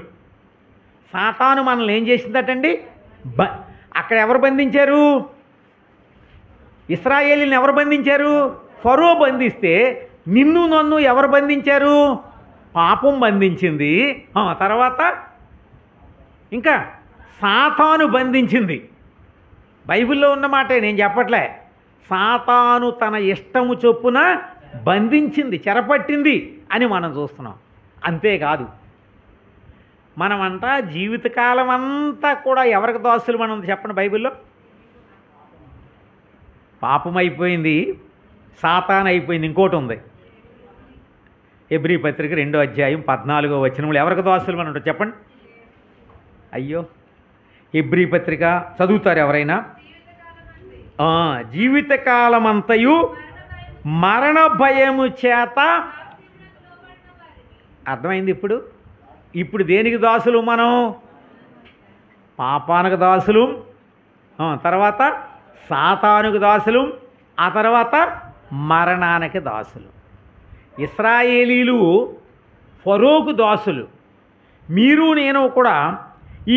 సాతాను మనల్ని ఏం చేసిందటండి? అక్కడ ఎవరు బంధించారు? ఇశ్రాయేలీని ఎవరు బంధించారు? ఫరో బంధిస్తే నిన్ను నన్ను ఎవరు బంధించారు? పాపం బంధించింది. తర్వాత ఇంకా సాతాను బంధించింది. బైబిల్లో ఉన్నమాటే, నేను చెప్పట్లే. సాతాను తన ఇష్టము చొప్పున బంధించింది, చెరపట్టింది అని మనం చూస్తున్నాం. అంతేకాదు, మనమంతా జీవితకాలం అంతా కూడా ఎవరికి దాసులు మనం చెప్పండి బైబిల్లో? పాపం అయిపోయింది, సాతాను అయిపోయింది. ఇంకోటి ఉంది, హెబ్రీ పత్రిక 2:14 ఎవరికి దాసులు మనం ఉంటారు చెప్పండి? అయ్యో, హెబ్రీ పత్రిక చదువుతారు ఎవరైనా? జీవితకాలమంతయు మరణ భయము చేత. అర్థమైంది ఇప్పుడు? ఇప్పుడు దేనికి దాసులు మనం? పాపానికి దాసులు, తర్వాత సాతానుకు దాసులు, ఆ తర్వాత మరణానికి దాసులు. ఇశ్రాయేలీలు ఫరోకు దాసులు. మీరు నేను కూడా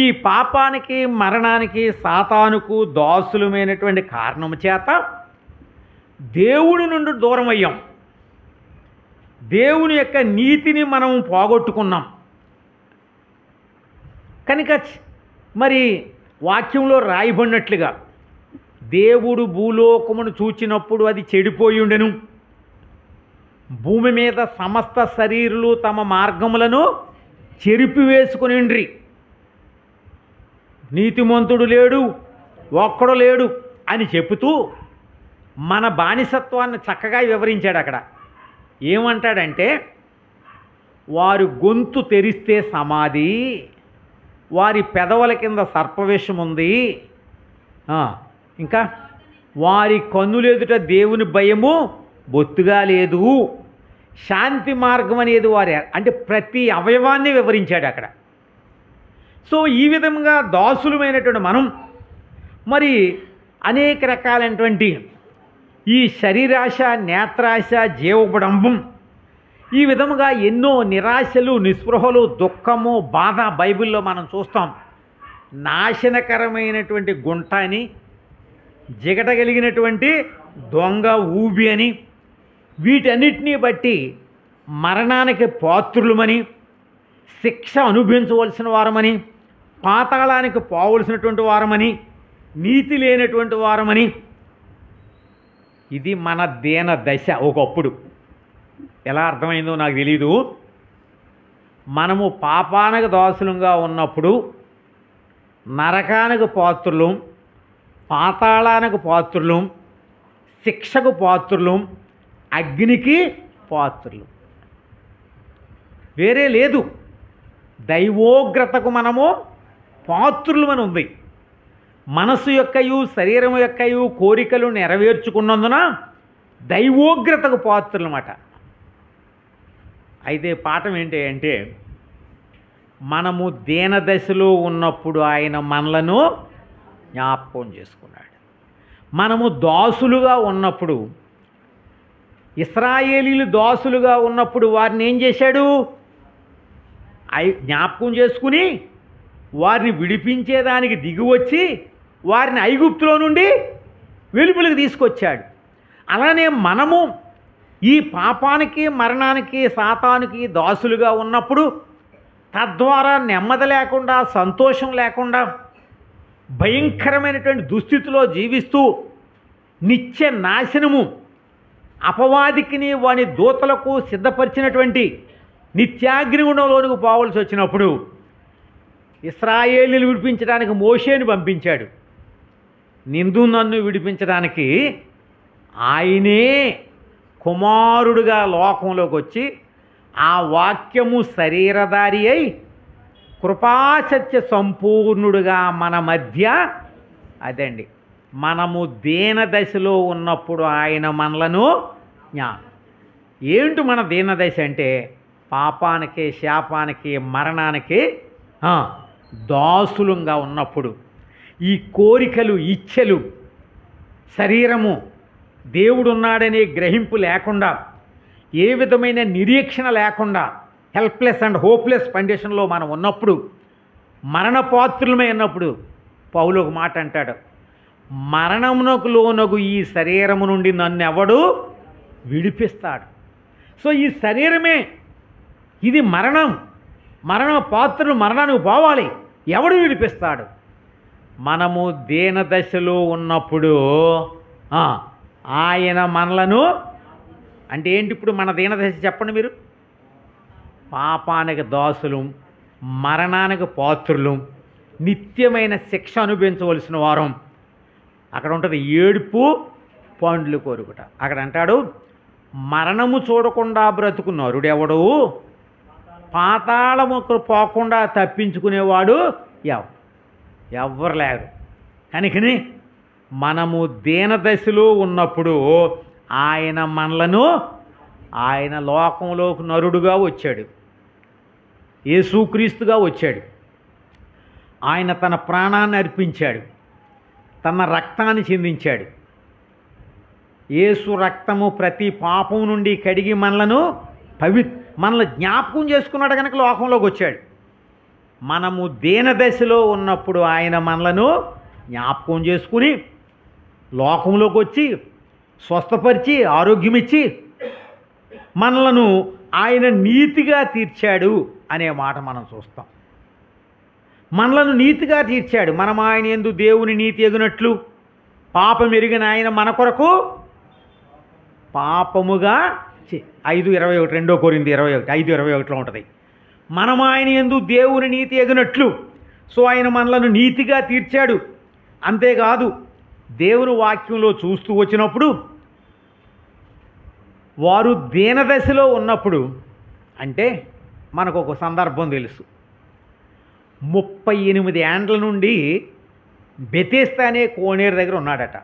ఈ పాపానికి, మరణానికి, సాతానుకు దాసులమైనటువంటి కారణం చేత దేవుడి నుండి దూరం అయ్యాం. దేవుని యొక్క నీతిని మనం పోగొట్టుకున్నాం. కనుక మరి వాక్యంలో రాయబడినట్లుగా దేవుడు భూలోకమును చూచినప్పుడు అది చెడిపోయి ఉండెను. భూమి మీద సమస్త శరీరులు తమ మార్గములను చెరిపివేసుకునిండ్రి. నీతిమంతుడు లేడు, ఒక్కడు లేడు అని చెబుతూ మన బానిసత్వాన్ని చక్కగా వివరించాడు. అక్కడ ఏమంటాడంటే, వారు గొంతు తెరిస్తే సమాధి, వారి పెదవుల కింద సర్పవిషం ఉంది, ఇంకా వారి కన్నులెదుట దేవుని భయము బొత్తుగా లేదు, శాంతి మార్గం అనేది వారి, అంటే ప్రతి అవయవాన్ని వివరించాడు అక్కడ. సో ఈ విధంగా దాసులమైనటువంటి మనం మరి అనేక రకాలైనటువంటి ఈ శరీరాశ, నేత్రాశ, జీవబడంబం, ఈ విధముగా ఎన్నో నిరాశలు, నిస్పృహలు, దుఃఖము, బాధ బైబిల్లో మనం చూస్తాం. నాశనకరమైనటువంటి గుంట అని, జిగటగలిగినటువంటి దొంగ ఊబి అని, వీటన్నిటినీ బట్టి మరణానికి పాత్రులమని, శిక్ష అనుభవించవలసిన వారమని, పాతాళానికి పోవలసినటువంటి వారమని, నీతి లేనటువంటి వారమని. ఇది మన దీన దశ. ఒకప్పుడు ఎలా అర్థమైందో నాకు తెలీదు. మనము పాపానికి దాసులుగా ఉన్నప్పుడు నరకానికి పాత్రులు, పాతాళానికి పాత్రులు, శిక్షకు పాత్రులు, అగ్నికి పాత్రులు. వేరే లేదు. దైవోగ్రతకు మనము పాత్రులు అని ఉంది. మనసు యొక్కయు శరీరం యొక్కయు కోరికలు నెరవేర్చుకున్నందున దైవోగ్రతకు పాత్రులు అన్నమాట. అయితే పాఠం ఏంటి అంటే, మనము దీనదశలో ఉన్నప్పుడు ఆయన మనలను జ్ఞాపకం చేసుకున్నాడు. మనము దాసులుగా ఉన్నప్పుడు, ఇశ్రాయేలీలు దాసులుగా ఉన్నప్పుడు వారిని ఏం చేశాడు? జ్ఞాపకం చేసుకుని వారిని విడిపించేదానికి దిగివచ్చి వారిని ఐగుప్తులో నుండి వెలుపలికి తీసుకొచ్చాడు. అలానే మనము ఈ పాపానికి మరణానికి సాతానికి దాసులుగా ఉన్నప్పుడు తద్వారా నెమ్మది లేకుండా సంతోషం లేకుండా భయంకరమైనటువంటి దుస్థితిలో జీవిస్తూ నిత్య నాశనము అపవాదికిని వాని దూతలకు సిద్ధపరిచినటువంటి నిత్యాగ్నిగుండంలోనికి పోవలసి వచ్చినప్పుడు ఇశ్రాయేలును విడిపించడానికి మోషేని పంపించాడు. నిందు నన్ను విడిపించడానికి ఆయనే కుమారుడుగా లోకంలోకి వచ్చి ఆ వాక్యము శరీరధారి అయి కృపాసత్య సంపూర్ణుడుగా మన మధ్య అదండి మనము దీన దశలో ఉన్నప్పుడు ఆయన మనలను ఏంటి మన దీన దశ అంటే పాపానికి శాపానికి మరణానికి దాసులంగా ఉన్నప్పుడు ఈ కోరికలు ఇచ్ఛలు శరీరము దేవుడున్నాడనే గ్రహింపు లేకుండా ఏ విధమైన నిరీక్షణ లేకుండా హెల్ప్లెస్ అండ్ హోప్లెస్ కండిషన్లో మనం ఉన్నప్పుడు మరణపాత్రులమై ఉన్నప్పుడు పౌలు ఒక మాట అంటాడు, మరణమునకు లోనగు ఈ శరీరము నుండి నన్ను ఎవడు విడిపిస్తాడు. సో ఈ శరీరమే ఇది మరణ పాత్రలు మరణానికి పోవాలి, ఎవడు విడిపిస్తాడు? మనము దీన దశలో ఉన్నప్పుడు ఆయన మనలను అంటే ఏంటి? ఇప్పుడు మన దీనదశ చెప్పండి మీరు. పాపానికి దాసులు, మరణానికి పాత్రులు, నిత్యమైన శిక్ష అనుభవించవలసిన వారం. అక్కడ ఉంటుంది ఏడుపు పండ్లు కోరుకుట. అక్కడ అంటాడు మరణము చూడకుండా బ్రతుకున్నారుడు ఎవడు, పాతాళముకు పోకుండా తప్పించుకునేవాడు ఎవ్వరు లేరు. కనుకని మనము దీనదశలో ఉన్నప్పుడు ఆయన మనలను ఆయన లోకంలోకి నరుడుగా వచ్చాడు, యేసుక్రీస్తుగా వచ్చాడు. ఆయన తన ప్రాణాన్ని అర్పించాడు, తన రక్తాన్ని చిందించాడు. యేసు రక్తము ప్రతి పాపం నుండి కడిగి మనల్ని జ్ఞాపకం చేసుకున్నాడు కనుక లోకంలోకి వచ్చాడు. మనము దీనదశలో ఉన్నప్పుడు ఆయన మనలను జ్ఞాపకం చేసుకుని లోకంలోకి వచ్చి స్వస్థపరిచి ఆరోగ్యం ఇచ్చి మనలను ఆయన నీతిగా తీర్చాడు అనే మాట మనం చూస్తాం. మనలను నీతిగా తీర్చాడు. మనం ఆయన యందు దేవుని నీతి ఎగునట్లు పాపం ఎరిగిన ఆయన మన కొరకు పాపముగా 5:21 2 కొరింథీ 21 5:21లో ఉంటుంది. మనం ఆయన యందు దేవుని నీతి ఎగునట్లు. సో ఆయన మనలను నీతిగా తీర్చాడు. అంతేకాదు దేవుని వాక్యంలో చూస్తూ వచ్చినప్పుడు వారు దీనదశలో ఉన్నప్పుడు అంటే మనకు ఒక సందర్భం తెలుసు. 38 ఏండ్ల నుండి బెతెస్దా అనే కోనేరు దగ్గర ఉన్నాడట.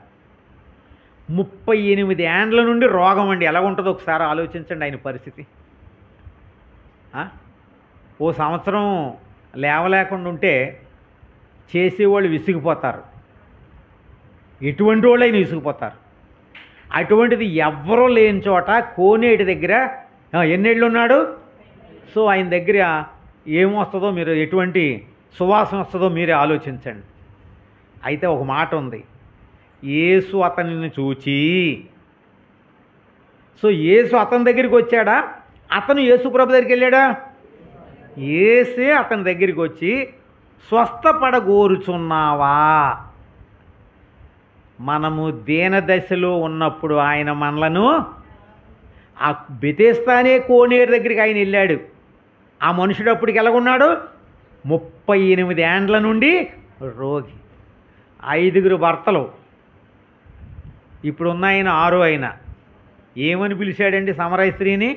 38 ఏండ్ల నుండి రోగం అండి. ఎలా ఉంటుందో ఒకసారి ఆలోచించండి ఆయన పరిస్థితి. ఓ సంవత్సరం లేవలేకుండా ఉంటే చేసేవాళ్ళు విసిగిపోతారు, ఎటువంటి వాళ్ళైనా విసిగిపోతారు. అటువంటిది ఎవ్వరూ లేని చోట కోనేటి దగ్గర ఎన్నేళ్ళు ఉన్నాడు. సో ఆయన దగ్గర ఏమొస్తుందో మీరు, ఎటువంటి సువాసన వస్తుందో మీరే ఆలోచించండి. అయితే ఒక మాట ఉంది, యేసు అతనిని చూచి, సో యేసు అతని దగ్గరికి వచ్చాడా, అతను యేసు ప్రభు దగ్గరికి వెళ్ళాడా? యేసే అతని దగ్గరికి వచ్చి స్వస్థపడగోరుచున్నావా? మనము దీనదశలో ఉన్నప్పుడు ఆయన మనలను ఆ బెతెస్దా అనే కోనేరు దగ్గరికి ఆయన వెళ్ళాడు. ఆ మనుషుడు అప్పటికి ఎలాగున్నాడు? 38 ఏండ్ల నుండి రోగి, 5 భర్తలు, ఇప్పుడున్న ఆయన 6 ఆయన. ఏమని పిలిచాడండి సమరయ స్త్రీని?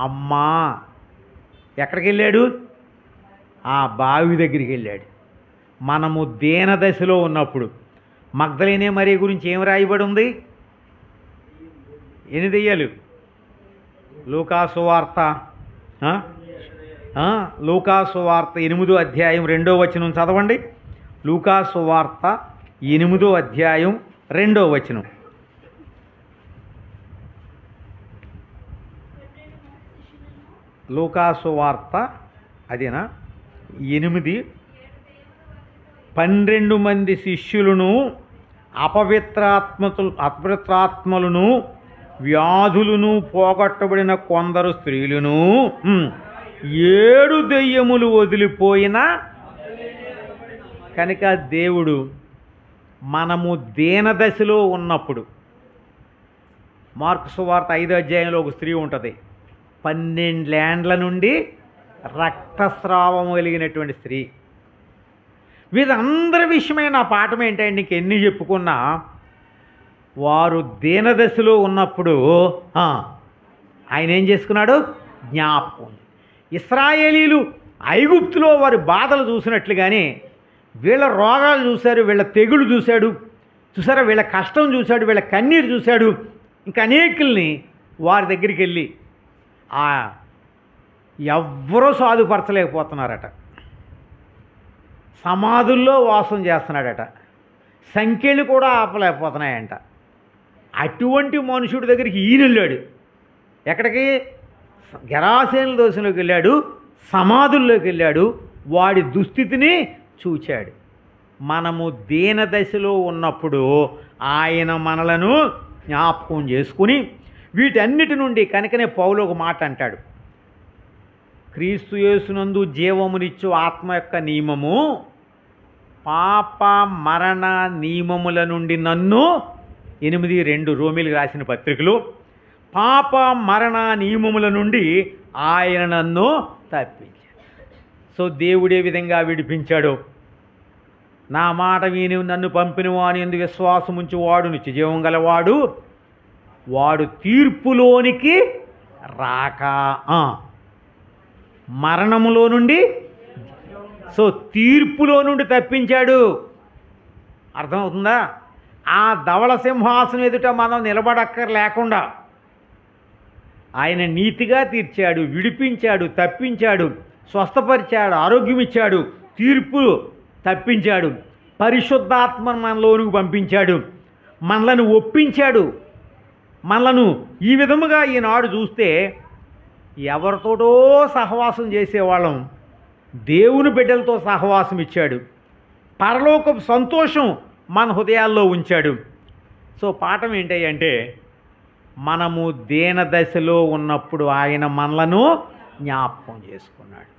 అమ్మా. ఎక్కడికి వెళ్ళాడు? ఆ బావి దగ్గరికి వెళ్ళాడు. మనము దీనదశలో ఉన్నప్పుడు మగ్దలేనే మరియ గురించి ఏం రాయబడి ఉంది? 8 దెయ్యాలు. లూకాసు వార్త 8వ అధ్యాయం 2వ వచనం చదవండి. లూకాసు వార్త 8వ అధ్యాయం 2వ వచనం. లూకాసు వార్త అదేనా 8 12 మంది శిష్యులను అపవిత్రాత్మలను వ్యాధులను పోగొట్టబడిన కొందరు స్త్రీలను 7 దెయ్యములు వదిలిపోయిన కనుక దేవుడు మనము దీనదశలో ఉన్నప్పుడు, మార్కు సువార్త 5వ అధ్యాయంలో ఒక స్త్రీ ఉంటుంది, 12 ఏండ్ల నుండి రక్తస్రావం కలిగినటువంటి స్త్రీ. వీరందరి విషయమే నా పాఠం ఏంటంటే ఇంకెన్ని చెప్పుకున్నా వారు దీనదశలో ఉన్నప్పుడు ఆయన ఏం చేసుకున్నాడు? జ్ఞాపకం. ఇశ్రాయేలీలు ఐగుప్తులో వారి బాధలు చూసినట్లుగానే వీళ్ళ రోగాలు చూశారు, వీళ్ళ తెగులు చూసారా, వీళ్ళ కష్టం చూశాడు, వీళ్ళ కన్నీరు చూశాడు. ఇంకా అనేకుల్ని వారి దగ్గరికి వెళ్ళి ఎవ్వరూ సాధుపరచలేకపోతున్నారట. సమాధుల్లో వాసం చేస్తున్నాడట, సంఖ్యలు కూడా ఆపలేకపోతున్నాయంట. అటువంటి మనుషుడి దగ్గరికి ఈయన వెళ్ళాడు. ఎక్కడికి? గెరాసేనుల దోషంలోకి వెళ్ళాడు, సమాధుల్లోకి వెళ్ళాడు, వాడి దుస్థితిని చూచాడు. మనము దీనదశలో ఉన్నప్పుడు ఆయన మనలను జ్ఞాపకం చేసుకుని వీటన్నిటి నుండి కనుకనే పౌలు ఒక మాట అంటాడు, క్రీస్తు యేసునందు జీవమునిచ్చు ఆత్మ యొక్క నియమము పాప మరణ నియమముల నుండి నన్ను 8:2 రోమీలకు రాసిన పత్రికలు, పాప మరణ నియమముల నుండి ఆయన నన్ను తప్పించాడు. సో దేవుడే విధంగా విడిపించాడు. నా మాట విని నన్ను పంపిన వాని యందు విశ్వాసం ఉంచి వాడు నిత్యజీవం గలవాడు, వాడు తీర్పులోనికి రాక మరణములో నుండి, సో తీర్పులో నుండి తప్పించాడు. అర్థమవుతుందా? ఆ ధవళ సింహాసనం ఎదుట మనం నిలబడక్కర్లేకుండా ఆయన నీతిగా తీర్చాడు, విడిపించాడు, తప్పించాడు, స్వస్థపరిచాడు, ఆరోగ్యం ఇచ్చాడు, తీర్పు తప్పించాడు, పరిశుద్ధాత్మను మనలోనికి పంపించాడు, మనలను ఒప్పించాడు. మనలను ఈ విధముగా ఈనాడు చూస్తే ఎవరితోటో సహవాసం చేసేవాళ్ళం దేవుని బిడ్డలతో సహవాసం ఇచ్చాడు. పరలోకపు సంతోషం మన హృదయాల్లో ఉంచాడు. సో పాఠం ఏంటి అంటే మనము దీనదశలో ఉన్నప్పుడు ఆయన మనలను జ్ఞాపకం చేసుకున్నాడు.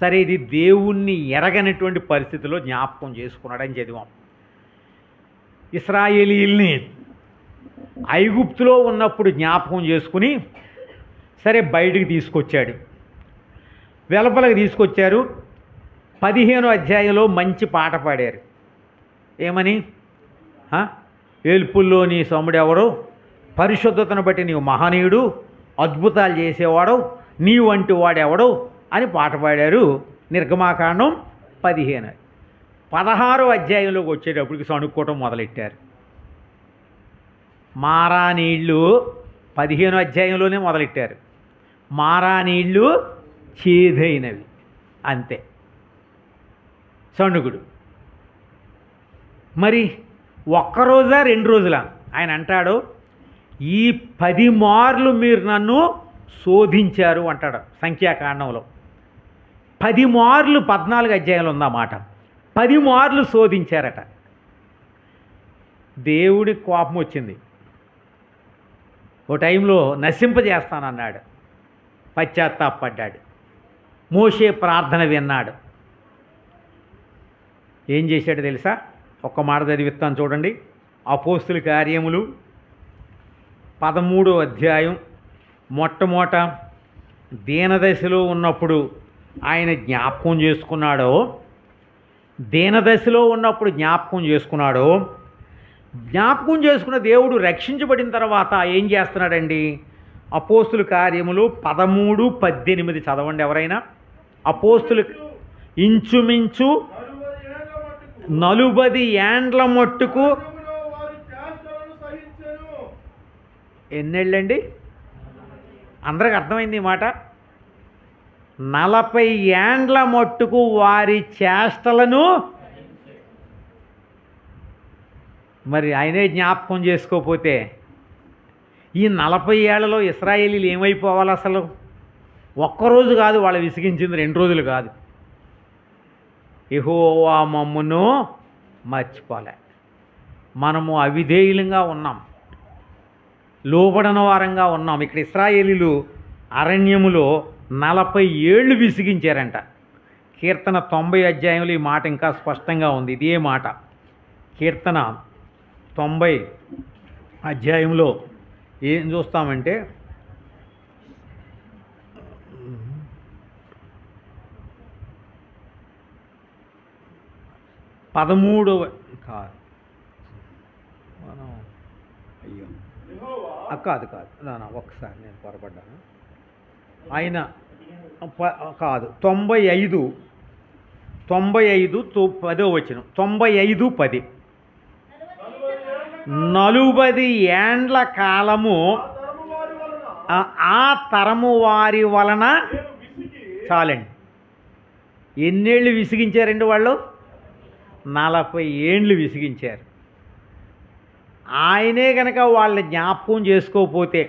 సరే, ఇది దేవుణ్ణి ఎరగనటువంటి పరిస్థితిలో జ్ఞాపకం చేసుకున్నాడని చదివాం. ఇశ్రాయేలీల్ని ఐగుప్తులో ఉన్నప్పుడు జ్ఞాపకం చేసుకుని సరే బయటికి తీసుకొచ్చాడు, వెలుపలకు తీసుకొచ్చారు. 15వ అధ్యాయంలో మంచి పాట పాడారు. ఏమని? ఏల్పుల్లో నీ సొమ్ముడు ఎవడు, పరిశుద్ధతను బట్టి నీవు మహనీయుడు, అద్భుతాలు చేసేవాడు, నీ వంటి వాడెవడు అని పాట పాడారు. నిర్గమాకాండం 15. 16వ అధ్యాయంలోకి వచ్చేటప్పటికి సణుక్కోవటం మొదలెట్టారు. మారా నీళ్ళు 15వ అధ్యాయంలోనే మొదలెట్టారు. మారా నీళ్ళు చేదైనవి, అంతే సణుగుడు. మరి ఒక్కరోజా 2 రోజులా? ఆయన అంటాడు, ఈ 10 మార్లు మీరు నన్ను శోధించారు అంటాడు సంఖ్యాకాండంలో. 10 మార్లు 14 అధ్యాయంలో ఉందన్నమాట. 10 మార్లు శోధించారట. దేవుడి కోపం వచ్చింది. ఓ టైంలో నశింపజేస్తానన్నాడు, పశ్చాత్తాపడ్డాడు. మోషే ప్రార్థన విన్నాడు. ఏం చేశాడు తెలుసా? ఒక్క మాట చదివిస్తాను చూడండి. అపోస్తుల కార్యములు 13వ అధ్యాయం మొట్టమొదట దీనదశలో ఉన్నప్పుడు ఆయన జ్ఞాపకం చేసుకున్నాడో, దీనదశలో ఉన్నప్పుడు జ్ఞాపకం చేసుకున్నాడో, జ్ఞాపకం చేసుకున్న దేవుడు రక్షించబడిన తర్వాత ఏం చేస్తున్నాడండి? అపోస్తుల కార్యములు 13:18 చదవండి ఎవరైనా. అపోస్తులు ఇంచుమించు 40 ఏండ్ల మట్టుకు, ఎన్నేళ్ళండి? అందరికి అర్థమైంది ఈ మాట. 40 ఏండ్ల మట్టుకు వారి చేష్టలను, మరి ఆయనే జ్ఞాపకం చేసుకోకపోతే ఈ 40 ఏళ్లలో ఇశ్రాయేలీలు ఏమైపోవాలి అసలు? ఒక్కరోజు కాదు వాళ్ళు విసిగించింది, 2 రోజులు కాదు. యెహోవా మమ్మును మర్చిపోలే. మనము అవిధేయులంగా ఉన్నాం, లోబడని వారంగా ఉన్నాం. ఇక్కడ ఇశ్రాయేలీలు అరణ్యములో 40 ఏళ్ళు విసిగించారంట. కీర్తన 90 అధ్యాయంలో ఈ మాట ఇంకా స్పష్టంగా ఉంది. ఇదే మాట కీర్తన 90 అధ్యాయంలో ఏం చూస్తామంటే 13వ కాదు మనం అయ్యో కాదు ఒక్కసారి నేను పొరపడ్డాను. ఆయన కాదు 95 10వ వచనం 95:10 40 ఏండ్ల కాలము ఆ తరము వారి వలన చాలండి. ఎన్నేళ్ళు విసిగించారండి వాళ్ళు? 40 ఏండ్లు విసిగించారు. ఆయనే కనుక వాళ్ళ జ్ఞాపకం చేసుకోకపోతే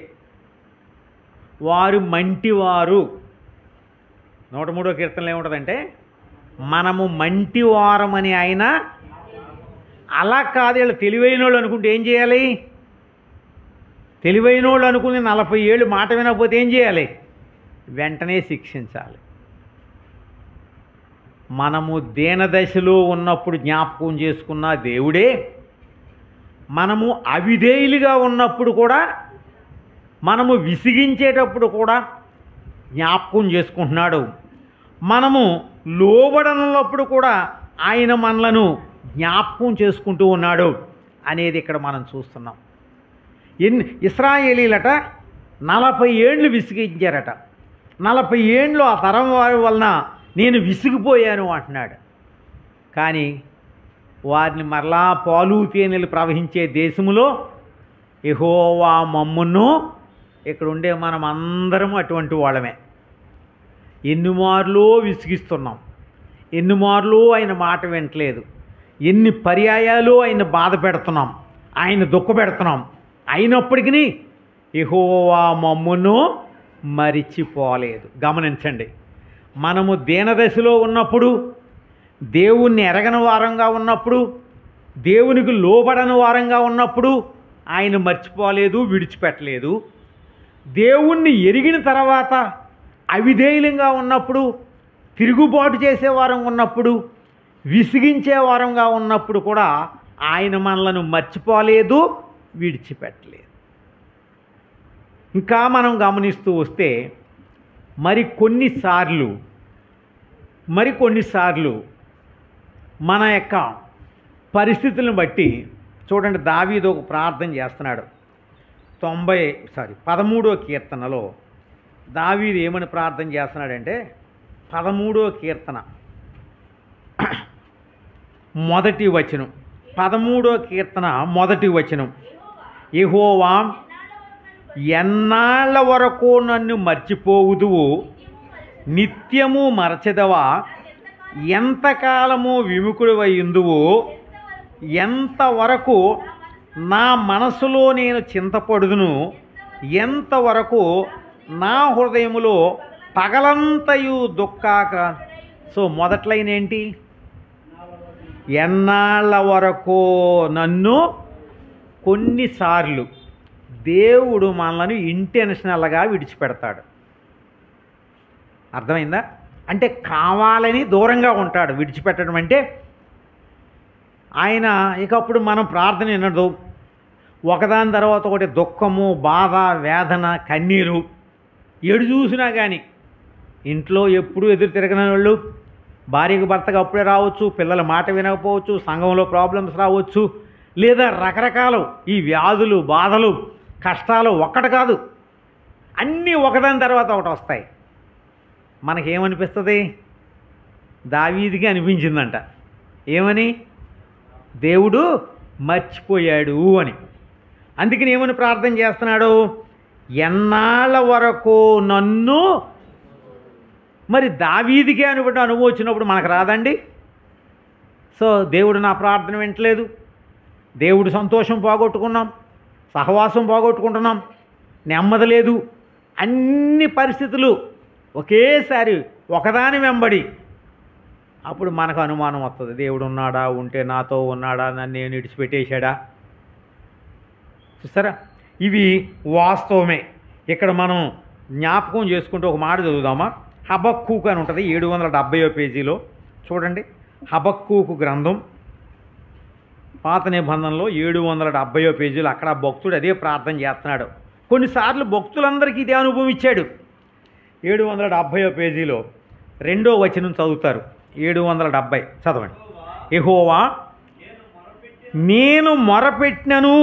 వారు మంటివారు. 103వ కీర్తనలో ఏముంటుందంటే మనము మంటివారమని ఆయన. అలా కాదు, వీళ్ళు తెలివైన వాళ్ళు అనుకుంటే ఏం చేయాలి? తెలివైన వాళ్ళు అనుకుని 40 ఏళ్ళు మాట వినకపోతే ఏం చేయాలి? వెంటనే శిక్షించాలి. మనము దీనదశలో ఉన్నప్పుడు జ్ఞాపకం చేసుకున్న దేవుడే మనము అవిధేయులుగా ఉన్నప్పుడు కూడా, మనము విసిగించేటప్పుడు కూడా జ్ఞాపకం చేసుకుంటున్నాడు. మనము లోబడనప్పుడు కూడా ఆయన మనలను జ్ఞాపకం చేసుకుంటూ ఉన్నాడు అనేది ఇక్కడ మనం చూస్తున్నాం. ఇశ్రాయేలీలట 40 ఏండ్లు విసిగించారట. 40 ఏండ్లు ఆ తరం వారి వలన నేను విసిగిపోయాను అంటున్నాడు. కానీ వారిని మరలా పాలు తేనెలు ప్రవహించే దేశములో యెహోవా మమ్మును, ఇక్కడ ఉండే మనం అందరం అటువంటి వాళ్ళమే. ఎన్ని మార్లు విసిగిస్తున్నాం, ఎన్ని మార్లు ఆయన మాట వినట్లేదు, ఎన్ని పర్యాయాలు ఆయన బాధ పెడుతున్నాం, ఆయన దుఃఖ పెడుతున్నాం. అయినప్పటికీ యెహోవా మమ్మును మరిచిపోలేదు. గమనించండి, మనము దీనదశలో ఉన్నప్పుడు, దేవుణ్ణి ఎరగని వారంగా ఉన్నప్పుడు, దేవునికి లోబడని వారంగా ఉన్నప్పుడు ఆయన మర్చిపోలేదు, విడిచిపెట్టలేదు. దేవుణ్ణి ఎరిగిన తర్వాత అవిధేయులంగా ఉన్నప్పుడు, తిరుగుబాటు చేసేవారం ఉన్నప్పుడు, విసిగించే వారంగా ఉన్నప్పుడు కూడా ఆయన మనలను మర్చిపోలేదు, విడిచిపెట్టలేదు. ఇంకా మనం గమనిస్తూ వస్తే మరికొన్నిసార్లు మన యొక్క పరిస్థితులను బట్టి చూడండి, దావీదు ఒక ప్రార్థన చేస్తున్నాడు. 13వ కీర్తనలో దావీదు ఏమని ప్రార్థన చేస్తున్నాడంటే 13వ కీర్తన మొదటి వచనం, 13వ కీర్తన మొదటి వచనం, యెహోవా ఎన్నాళ్ళ వరకు నన్ను మర్చిపోవుదువు, నిత్యము మరచెదవా, ఎంతకాలము విముఖుడివైందువు, ఎంతవరకు నా మనసులో నేను చింతపడుదును, ఎంతవరకు నా హృదయములో పగలంతయు సో మొదట్లైన ఏంటి? ఎన్నాళ్ళ వరకు నన్ను. కొన్నిసార్లు దేవుడు మనల్ని ఇంటెన్షనల్గా విడిచిపెడతాడు. అర్థమైందా? అంటే కావాలని దూరంగా ఉంటాడు. విడిచిపెట్టడం అంటే ఆయన ఇకప్పుడు మనం ప్రార్థన వినదు. ఒకదాని తర్వాత ఒకటి దుఃఖము, బాధ, వేదన, కన్నీరు ఎడు చూసినా కానీ. ఇంట్లో ఎప్పుడూ ఎదురు తిరగని వాళ్ళు, భార్యకు భర్తకు అప్పుడే రావచ్చు, పిల్లల మాట వినకపోవచ్చు, సంఘంలో ప్రాబ్లమ్స్ రావచ్చు, లేదా రకరకాలు ఈ వ్యాధులు, బాధలు, కష్టాలు ఒక్కటి కాదు, అన్నీ ఒకదాని తర్వాత ఒకటి వస్తాయి. మనకేమనిపిస్తుంది? దావీదుకి అనిపించిందంట. ఏమని? దేవుడు మర్చిపోయాడు అని. అందుకని ఏమని ప్రార్థన చేస్తున్నాడు? ఎన్నాళ్ళ వరకు నన్ను. మరి దావీదుకే అనుభవం వచ్చినప్పుడు మనకు రాదండి? సో దేవుడు నా ప్రార్థన వింటలేదు, దేవుడు సంతోషం పోగొట్టుకున్నాం, సహవాసం పోగొట్టుకుంటున్నాం, నెమ్మది లేదు, అన్ని పరిస్థితులు ఒకేసారి ఒకదాని వెంబడి. అప్పుడు మనకు అనుమానం వస్తుంది, దేవుడు ఉన్నాడా, ఉంటే నాతో ఉన్నాడా, నన్ను నేను విడిచిపెట్టేశాడా, చూసారా, ఇవి వాస్తవమే. ఇక్కడ మనం జ్ఞాపకం చేసుకుంటూ ఒక మాట చదువుదామా. హబక్కూకు అని ఉంటుంది 770వ పేజీలో. చూడండి, హబక్కూకు గ్రంథం పాత నిబంధనలో 770వ పేజీలో అక్కడ భక్తుడు అదే ప్రార్థన చేస్తున్నాడు. కొన్నిసార్లు భక్తులందరికీ ఇదే అనుభవం ఇచ్చాడు. 770వ పేజీలో 2వ వచనం చదువుతారు. 770 చదవండి. యెహోవా నేను మొరపెట్టినను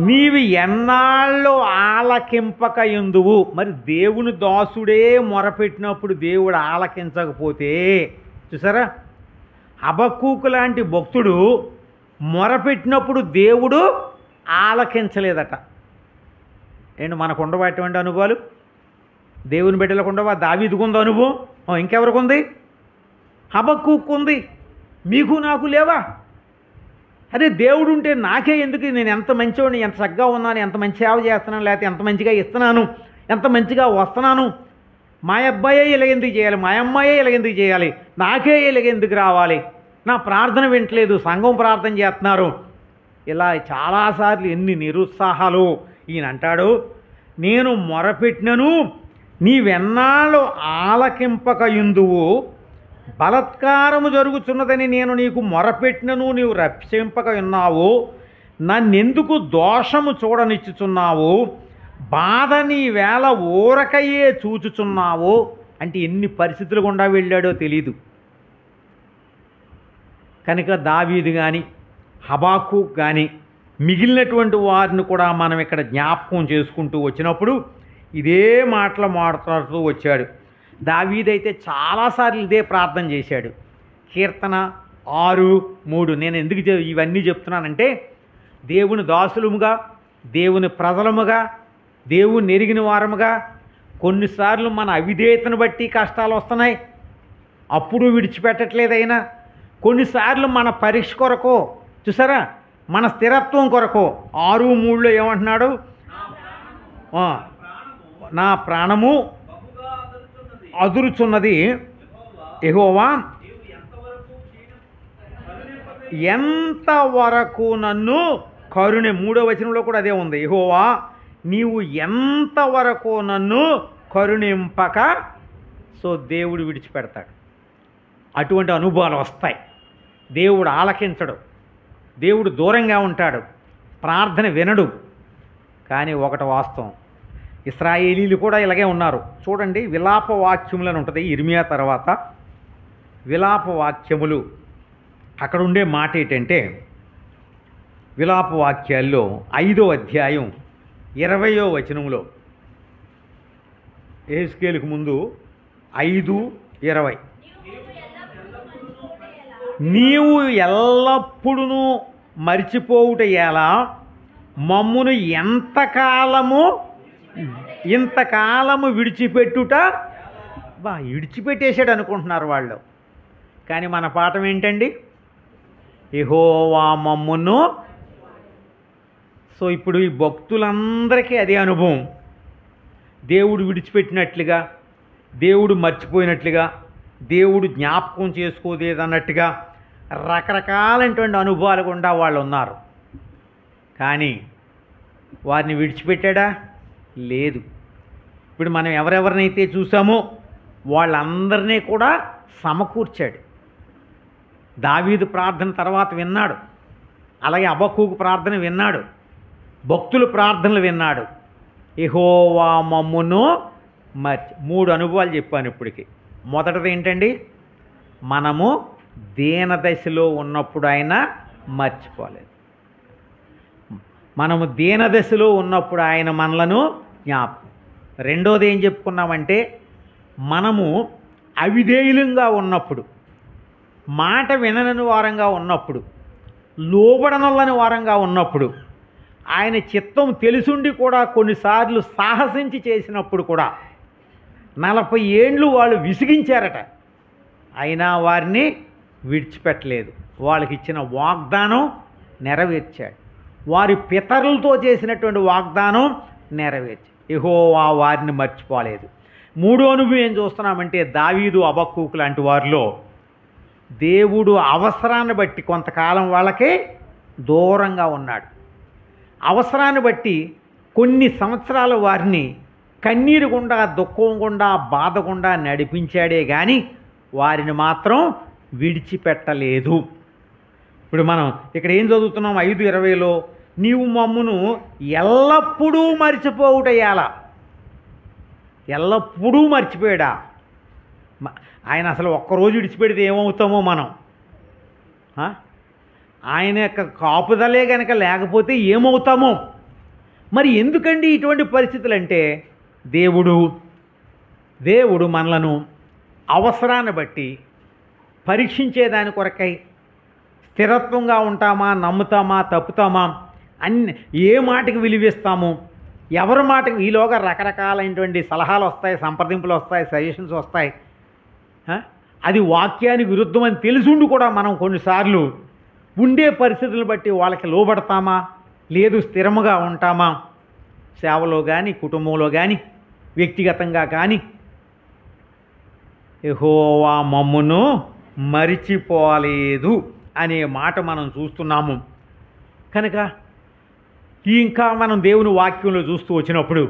నీవు ఎన్నాళ్ళు ఆలకింపకయుందువు. మరి దేవుని దాసుడే మొరపెట్టినప్పుడు దేవుడు ఆలకించకపోతే, చూసారా, హబక్కూకు లాంటి భక్తుడు మొరపెట్టినప్పుడు దేవుడు ఆలకించలేదట. ఏంటి మనకు ఉండబటువంటి అనుభవాలు? దేవుని బిడ్డలకు ఉండవా? దావీదుకుంది అనుభవం, ఇంకెవరికి ఉంది? హబక్కూకు ఉంది. మీకు నాకు లేవా? అరే దేవుడు ఉంటే నాకే ఎందుకు? నేను ఎంత మంచివాడిని, ఎంత చక్కగా ఉన్నాను, ఎంత మంచి సేవ చేస్తున్నాను, లేకపోతే ఎంత మంచిగా ఇస్తున్నాను, ఎంత మంచిగా వస్తున్నాను, మా అబ్బాయే ఇలాగెందుకు చేయాలి, మా అమ్మాయే ఇలాగెందుకు చేయాలి, నాకే ఇలాగెందుకు రావాలి, నా ప్రార్థన వింటలేదు, సంఘం ప్రార్థన చేస్తున్నారు. ఇలా చాలాసార్లు ఎన్ని నిరుత్సాహాలు. ఈయన అంటాడు, నేను మొరపెట్టినను నీవెన్నాళ్ళు ఆలకింపకయుందువు, బలత్కారము జరుగుతున్నదని నేను నీకు మొరపెట్టినను నీవు రక్షింపక ఉన్నావు, నన్నెందుకు దోషము చూడనిచ్చుచున్నావు, బాధ నీ వేళ ఊరకయ్యే చూచుచున్నావు. అంటే ఎన్ని పరిస్థితులు గుండా వెళ్ళాడో తెలీదు. కనుక దావీదు కానీ హబక్కూకు కానీ మిగిలినటువంటి వారిని కూడా మనం ఇక్కడ జ్ఞాపకం చేసుకుంటూ వచ్చినప్పుడు ఇదే మాటలు మాట్లాడుతూ వచ్చాడు. దావీదైతే చాలాసార్లు ఇదే ప్రార్థన చేశాడు. కీర్తన 6:3. నేను ఎందుకు ఇవన్నీ చెప్తున్నానంటే, దేవుని దాసులముగా, దేవుని ప్రజలముగా, దేవుని ఎరిగిన వారముగా కొన్నిసార్లు మన అవిధేయతను బట్టి కష్టాలు వస్తున్నాయి, అప్పుడు విడిచిపెట్టట్లేదైనా. కొన్నిసార్లు మన పరీక్ష కొరకు, చూసారా, మన స్థిరత్వం కొరకు 6:3లో ఏమంటున్నాడు? నా ప్రాణము అదురుచున్నది, యెహోవా ఎంతవరకు నన్ను కరుణి. 3వ వచనంలో కూడా అదే ఉంది. యెహోవా నీవు ఎంతవరకు నన్ను కరుణింపక. సో దేవుడు విడిచిపెడతాడు. అటువంటి అనుభవాలు వస్తాయి. దేవుడు ఆలకించడు, దేవుడు దూరంగా ఉంటాడు, ప్రార్థన వినడు. కానీ ఒకటి వాస్తవం, ఇశ్రాయేలీలు కూడా ఇలాగే ఉన్నారు. చూడండి, విలాప వాక్యములు అని ఉంటుంది ఇర్మియా తర్వాత. విలాప వాక్యములు అక్కడ ఉండే మాట ఏంటంటే, విలాప వాక్యాల్లో 5వ అధ్యాయం 20వ వచనంలో, యెహెజ్కేలుకు ముందు 5:20, నీవు ఎల్లప్పుడూ మరిచిపోవుట ఎలా, మమ్మును ఇంతకాలము విడిచిపెట్టుట. విడిచిపెట్టేశాడు అనుకుంటున్నారు వాళ్ళు. కానీ మన పాఠం ఏంటండి? యెహోవా మమ్మును. సో ఇప్పుడు ఈ భక్తులందరికీ అదే అనుభవం. దేవుడు విడిచిపెట్టినట్లుగా, దేవుడు మర్చిపోయినట్లుగా, దేవుడు జ్ఞాపకం చేసుకోదేదన్నట్టుగా రకరకాలైనటువంటి అనుభవాలు గుండా వాళ్ళు ఉన్నారు. కానీ వారిని విడిచిపెట్టాడా? లేదు. ఇప్పుడు మనం ఎవరెవరినైతే చూసామో వాళ్ళందరినీ కూడా సమకూర్చాడు. దావీదు ప్రార్థన తర్వాత విన్నాడు, అలాగే హబక్కూకు ప్రార్థన విన్నాడు, భక్తుల ప్రార్థనలు విన్నాడు. యెహోవా మమ్మును మర్చి. 3 అనుభవాలు చెప్పాను ఇప్పటికి. మొదటిది ఏంటండి? మనము దీనదశలో ఉన్నప్పుడు ఆయన మర్చిపోలేదు. మనము దీనదశలో ఉన్నప్పుడు ఆయన మనలను జ్ఞాపకం. రెండోది ఏం చెప్పుకున్నామంటే, మనము అవిధేయులంగా ఉన్నప్పుడు, మాట వినని వారంగా ఉన్నప్పుడు, లోబడనొల్లని వారంగా ఉన్నప్పుడు, ఆయన చిత్తం తెలుసుండి కూడా కొన్నిసార్లు సాహసించి చేసినప్పుడు కూడా 40 ఏండ్లు వాళ్ళు విసిగించారట, అయినా వారిని విడిచిపెట్టలేదు. వాళ్ళకి ఇచ్చిన వాగ్దానం నెరవేర్చాడు. వారి పితరులతో చేసినటువంటి వాగ్దానం నెరవేర్చాడు. యెహోవా వారిని మర్చిపోలేదు. 3వ అనుభవం ఏం చూస్తున్నామంటే, దావీదు హబక్కూకు లాంటి వారిలో దేవుడు అవసరాన్ని బట్టి కొంతకాలం వాళ్ళకి దూరంగా ఉన్నాడు. అవసరాన్ని బట్టి కొన్ని సంవత్సరాలు వారిని కన్నీరు గుండా, దుఃఖం గుండా, బాధ గుండా నడిపించాడే కానీ వారిని మాత్రం విడిచిపెట్టలేదు. ఇప్పుడు మనం ఇక్కడ ఏం చదువుతున్నాం? 5:20లో నీవు మమ్మును ఎల్లప్పుడూ మర్చిపోవుటయ్యాలా. ఎల్లప్పుడూ మర్చిపోయాడా? ఆయన అసలు ఒక్కరోజు విడిచిపెడితే ఏమవుతామో మనం. ఆయన యొక్క కాపుదలే కనుక లేకపోతే ఏమవుతామో. మరి ఎందుకండి ఇటువంటి పరిస్థితులు అంటే దేవుడు మనలను అవసరాన్ని బట్టి పరీక్షించేదాని కొరకై స్థిరత్వంగా ఉంటామా, నమ్ముతామా, తప్పుతామా, ఏ మాటకి విలువిస్తాము, ఎవరి మాటకి, ఈలోగా రకరకాలైనటువంటి సలహాలు వస్తాయి, సంప్రదింపులు వస్తాయి, సజెషన్స్ వస్తాయి. అది వాక్యానికి విరుద్ధం అని తెలుసుండి కూడా మనం కొన్నిసార్లు ఉండే పరిస్థితులను బట్టి వాళ్ళకి లోబడతామా, లేదు స్థిరముగా ఉంటామా, సేవలో కానీ, కుటుంబంలో కానీ, వ్యక్తిగతంగా కానీ. యెహోవా మమ్మును మరిచిపోలేదు అనే మాట మనం చూస్తున్నాము. కనుక ఇంకా మనం దేవుని వాక్యంలో చూస్తూ వచ్చినప్పుడు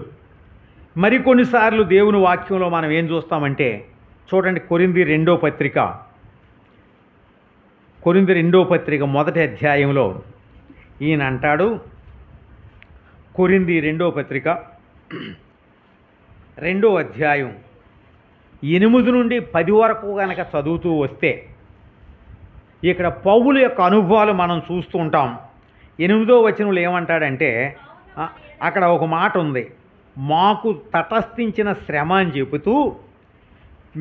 మరికొన్నిసార్లు దేవుని వాక్యంలో మనం ఏం చూస్తామంటే, చూడండి, కొరింథీ 2వ పత్రిక 1వ అధ్యాయంలో ఈయన అంటాడు. కొరింథీ 2వ పత్రిక 2వ అధ్యాయం 8 నుండి 10 వరకు కనుక చదువుతూ వస్తే ఇక్కడ పౌలు యొక్క అనుభవాలు మనం చూస్తూ ఉంటాం. 8వ వచనంలో ఏమంటాడంటే, అక్కడ ఒక మాట ఉంది, మాకు తటస్థించిన శ్రమ అని చెబుతూ,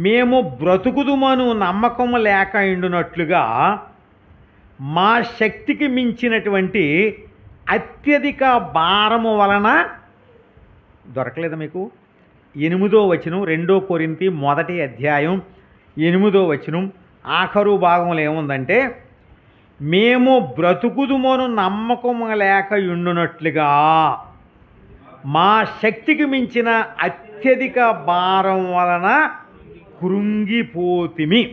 మేము బ్రతుకుదుమను నమ్మకం లేక ఉండునట్లుగా మా శక్తికి మించినటువంటి అత్యధిక భారము వలన దొరకలేదా మీకు? 8వ వచనం 2 కొరింథీ 1వ అధ్యాయం 8వ వచనం ఆఖరు భాగంలో ఏముందంటే, మేము బ్రతుకుదుమను నమ్మకం లేక ఉండునట్లుగా మా శక్తికి మించిన అత్యధిక భారం వలన కృంగిపోతిమి.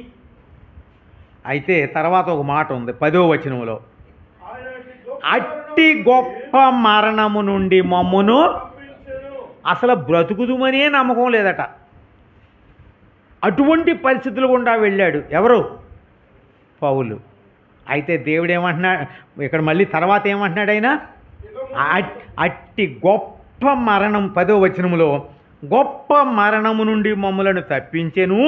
అయితే తర్వాత ఒక మాట ఉంది 10వ వచనంలో, అట్టి గొప్ప మరణము నుండి మమ్మును, అసలు బ్రతుకుదుమనే నమ్మకం లేదట, అటువంటి పరిస్థితులు గుండా వెళ్ళాడు. ఎవరు? పౌలు. అయితే దేవుడు ఏమంటున్నాడు ఇక్కడ, మళ్ళీ తర్వాత ఏమంటున్నాడు ఆయన? అట్టి గొప్ప మరణం, 10వ వచనంలో, గొప్ప మరణము నుండి మమ్ములను తప్పించెను,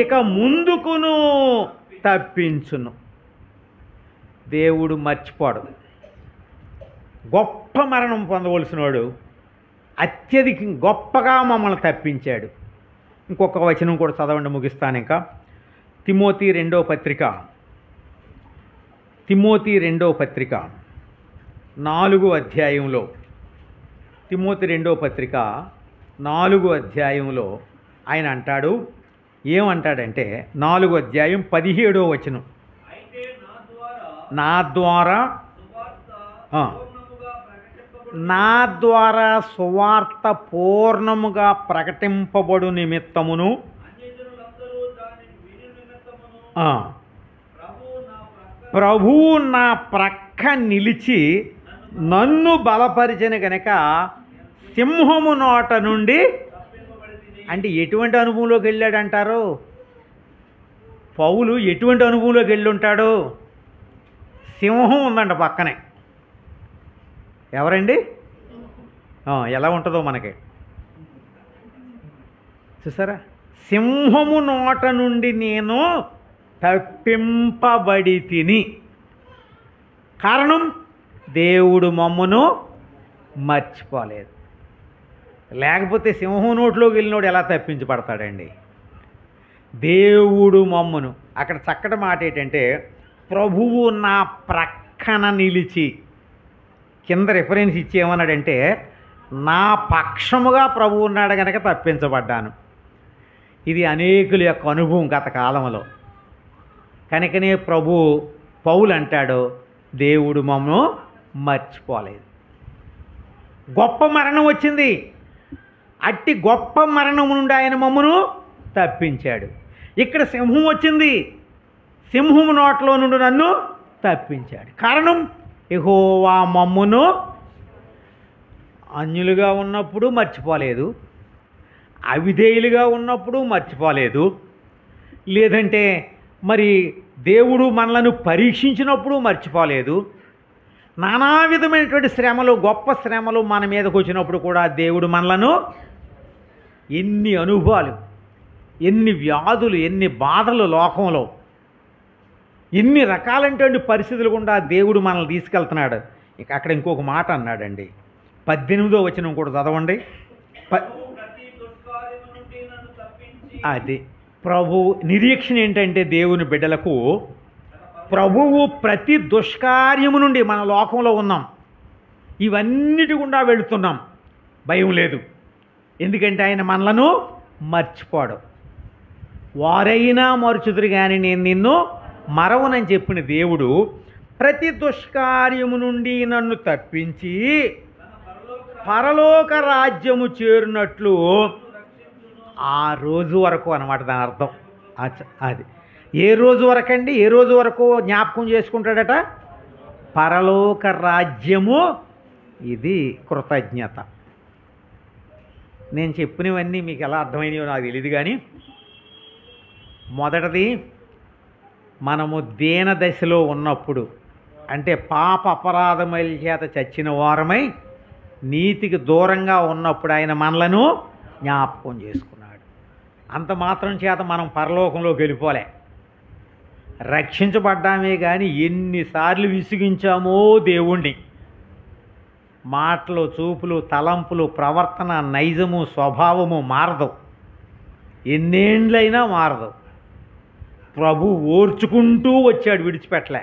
ఇక ముందుకును తప్పించును. దేవుడు మర్చిపోడు. గొప్ప మరణం పొందవలసినవాడు అత్యధిక గొప్పగా మమ్మల్ని తప్పించాడు. ఇంకొక వచనం కూడా చదవండి, ముగిస్తాను. ఇంకా తిమోతి 2వ పత్రిక 4వ అధ్యాయంలో, తిమోతి 2వ పత్రిక 4వ అధ్యాయంలో ఆయన అంటాడు, ఏమంటాడంటే 4వ అధ్యాయం 17వ వచనం, నా ద్వారా సువార్త పూర్ణముగా ప్రకటింపబడు నిమిత్తమును ప్రభువు నా ప్రక్క నిలిచి నన్ను బలపరిచిన గనక సింహము నోట నుండి, అంటే ఎటువంటి అనుభవంలోకి వెళ్ళాడంటారు? పౌలు ఎటువంటి అనుభవంలోకి వెళ్ళి ఉంటాడు? సింహం ఉందంట పక్కనే. ఎవరండి? ఎలా ఉంటుందో మనకి చూసారా? సింహము నోట నుండి నేను తప్పింపబడి తిని. కారణం, దేవుడు మమ్మును మర్చిపోలేదు. లేకపోతే సింహం నోట్లోకి వెళ్ళినోడు ఎలా తప్పించబడతాడండి? దేవుడు మమ్మును, అక్కడ చక్కటి మాట ఏంటంటే, ప్రభువు నా ప్రక్కన నిలిచి, కింద రిఫరెన్స్ ఇచ్చి ఏమన్నాడంటే, నా పక్షముగా ప్రభువు ఉన్నాడు కనుక తప్పించబడ్డాను. ఇది అనేకుల యొక్క అనుభవం గత కాలంలో. కనుకనే పౌలు అంటాడు, దేవుడు మమ్మను మర్చిపోలేదు. గొప్ప మరణం వచ్చింది, అట్టి గొప్ప మరణం నుండి ఆయన మమ్మను తప్పించాడు. ఇక్కడ సింహం వచ్చింది, సింహము నోట్లో నుండి నన్ను తప్పించాడు. కారణం, యెహోవా మమ్మును అన్యులుగా ఉన్నప్పుడు మర్చిపోలేదు, అవిధేయులుగా ఉన్నప్పుడు మర్చిపోలేదు, లేదంటే మరి దేవుడు మనలను పరీక్షించినప్పుడు మర్చిపోలేదు. నానా విధమైనటువంటి శ్రమలు, గొప్ప శ్రమలు మన మీదకు వచ్చినప్పుడు కూడా దేవుడు మనలను, ఎన్ని అనుభవాలు, ఎన్ని వ్యాధులు, ఎన్ని బాధలు లోకంలో, ఎన్ని రకాలైనటువంటి పరిస్థితులు గుండా దేవుడు మనల్ని తీసుకెళ్తున్నాడు. ఇక అక్కడ ఇంకొక మాట అన్నాడండి, 18వ వచనం కూడా చదవండి. అది ప్రభు నిరీక్షణ ఏంటంటే, దేవుని బిడ్డలకు ప్రభువు ప్రతి దుష్కార్యము నుండి, మన లోకంలో ఉన్నాం, ఇవన్నిటి గుండా వెళుతున్నాం, భయం లేదు. ఎందుకంటే ఆయన మనలను మర్చిపోడు. వారైనా మరుచుదురు కానీ నేను నిన్ను మరవనని చెప్పిన దేవుడు ప్రతి దుష్కార్యము నుండి నన్ను తప్పించి పరలోక రాజ్యము చేరినట్లు ఆ రోజు వరకు అన్నమాట దాని అర్థం. అది ఏ రోజు వరకు అండి? ఏ రోజు వరకు జ్ఞాపకం చేసుకుంటాడట? పరలోక రాజ్యము. ఇది కృతజ్ఞత. నేను చెప్పినవన్నీ మీకు ఎలా అర్థమైనవో నాకు తెలియదు, కానీ మొదటిది, మనము దీన దశలో ఉన్నప్పుడు, అంటే పాప అపరాధముల చేత చచ్చిన వారమై నీతికి దూరంగా ఉన్నప్పుడు ఆయన మనలను జ్ఞాపకం చేసుకున్నాడు. అంత మాత్రం చేత మనం పరలోకంలోకి వెళ్ళిపోలే, రక్షించబడ్డామే. కానీ ఎన్నిసార్లు విసిగించామో దేవుణ్ణి, మాటలు, చూపులు, తలంపులు, ప్రవర్తన, నైజము, స్వభావము మారదు, ఎన్నేండ్లైనా మారదు. ప్రభు ఓర్చుకుంటూ వచ్చాడు, విడిచిపెట్టలే.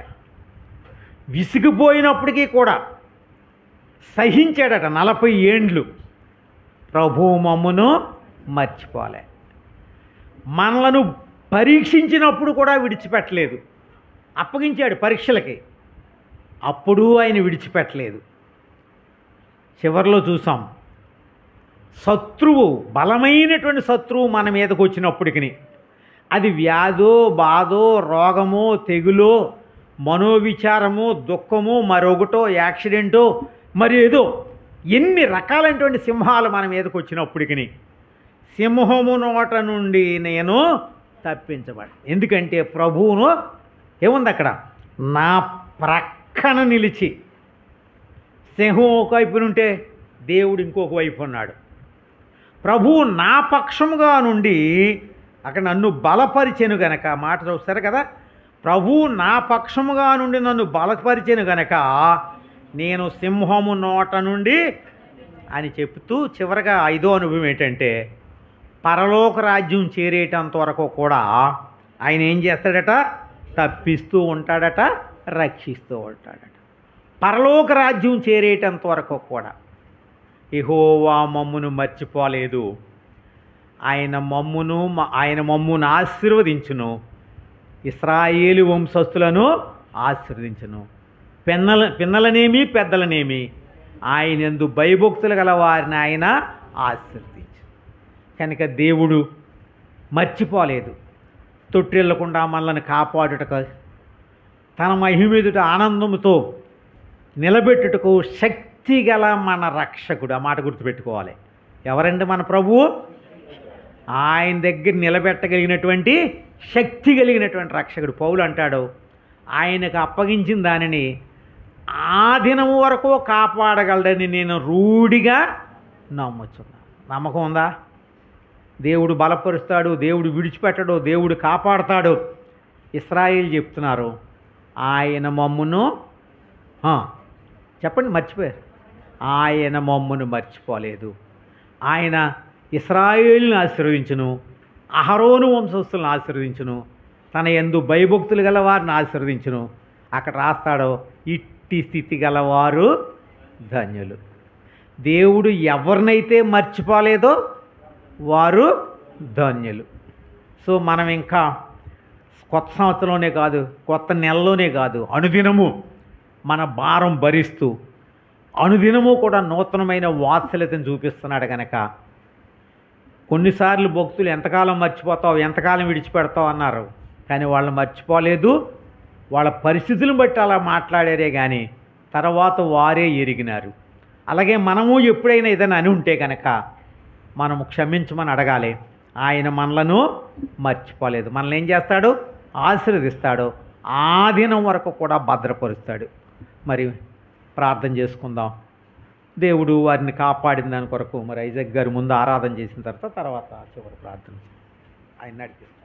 విసిగిపోయినప్పటికీ కూడా సహించాడట 40 ఏండ్లు. ప్రభు మమ్మును మర్చిపోలే. మనలను పరీక్షించినప్పుడు కూడా విడిచిపెట్టలేదు, అప్పగించాడు పరీక్షలకి, అప్పుడు ఆయన విడిచిపెట్టలేదు. చివరిలో చూసాం, శత్రువు, బలమైనటువంటి శత్రువు మన మీదకు వచ్చినప్పటికి, అది వ్యాధో, బాధో, రోగమో, తెగులో, మనోవిచారమో, దుఃఖమో, మరొకటో, యాక్సిడెంటో, మరి ఏదో, ఎన్ని రకాలైనటువంటి సింహాలు మన మీదకు వచ్చినప్పటికి సింహము నోట నుండి నేను తప్పించబడి. ఎందుకంటే ప్రభువును ఏముంది అక్కడ? నా ప్రక్కన నిలిచి. సింహం ఒకవైపు ఉంటే దేవుడు ఇంకొక వైపు ఉన్నాడు. ప్రభువు నా పక్షముగా నుండి అక్కడ నన్ను బలపరిచెను గనక, మాట చూస్తారు కదా, ప్రభువు నా పక్షముగా నుండి నన్ను బలపరిచెను గనక నేను సింహము నోట నుండి అని చెప్తూ, చివరగా 5వ అనుభవం ఏంటంటే, పరలోక రాజ్యం చేరేటంత వరకు కూడా ఆయన ఏం చేస్తాడట? తప్పిస్తూ ఉంటాడట, రక్షిస్తూ ఉంటాడట. పరలోక రాజ్యం చేరేటంత వరకు కూడా యెహోవా మమ్మును మర్చిపోలేదు, ఆయన మమ్మును ఆశీర్వదించును, ఇశ్రాయేలు వంశస్థులను ఆశీర్వదించును. పిన్నలనేమి పెద్దలనేమి ఆయన యందు భయభక్తులు గల వారిని ఆయన ఆశీర్వదించు. కనుక దేవుడు మర్చిపోలేదు. తొట్టిల్లకుండా మనల్ని కాపాడుటకు, తన మహిమెదుట ఆనందముతో నిలబెట్టుటకు శక్తి గల మన రక్షకుడు. ఆ మాట గుర్తుపెట్టుకోవాలి. ఎవరండి? మన ప్రభువు. ఆయన దగ్గర నిలబెట్టగలిగినటువంటి శక్తి కలిగినటువంటి రక్షకుడు. పౌలు అంటాడు, ఆయనకు అప్పగించిన దానిని ఆ దినము వరకు కాపాడగలడని నేను రూఢిగా నమ్ముచున్నాను. నమ్మకం ఉందా? దేవుడు బలపరుస్తాడు, దేవుడు విడిచిపెట్టడు, దేవుడు కాపాడతాడు. ఇశ్రాయేలు చెప్తున్నారు, ఆయన మమ్మును చెప్పండి, మర్చిపోయారు. ఆయన మమ్మును మర్చిపోలేదు. ఆయన ఇశ్రాయేలుని ఆశీర్వదించును, అహరోను వంశస్థులను ఆశీర్వదించును, తన యందు భయభక్తులు గల వారిని ఆశీర్వదించును. అక్కడ రాస్తాడో, ఇట్టి స్థితి గలవారు ధన్యులు. దేవుడు ఎవరినైతే మర్చిపోలేదో వారు ధన్యులు. సో మనం ఇంకా కొత్త సంవత్సరంలోనే కాదు, కొత్త నెలలోనే కాదు, అనుదినము మన భారం భరిస్తూ అనుదినము కూడా నూతనమైన వాత్సల్యతను చూపిస్తున్నాడు కనుక, కొన్నిసార్లు భక్తులు ఎంతకాలం మర్చిపోతావు, ఎంతకాలం విడిచిపెడతావు అన్నారు, కానీ వాళ్ళు మర్చిపోలేదు. వాళ్ళ పరిస్థితులను బట్టి అలా మాట్లాడారే కానీ తర్వాత వారే ఎరిగినారు. అలాగే మనము ఎప్పుడైనా ఏదైనా అని ఉంటే కనుక మనము క్షమించమని అడగాలి. ఆయన మనలను మర్చిపోలేదు. మనల్ని ఏం చేస్తాడు? ఆశీర్వదిస్తాడు. ఆ దినం వరకు కూడా భద్రపరుస్తాడు. మరి ప్రార్థన చేసుకుందాం. దేవుడు వారిని కాపాడిన దాని కొరకు మరి ఐజాక్ గారు ముందు ఆరాధన చేసిన తర్వాత చివరి ప్రార్థన ఆయన నడిపిస్తాడు.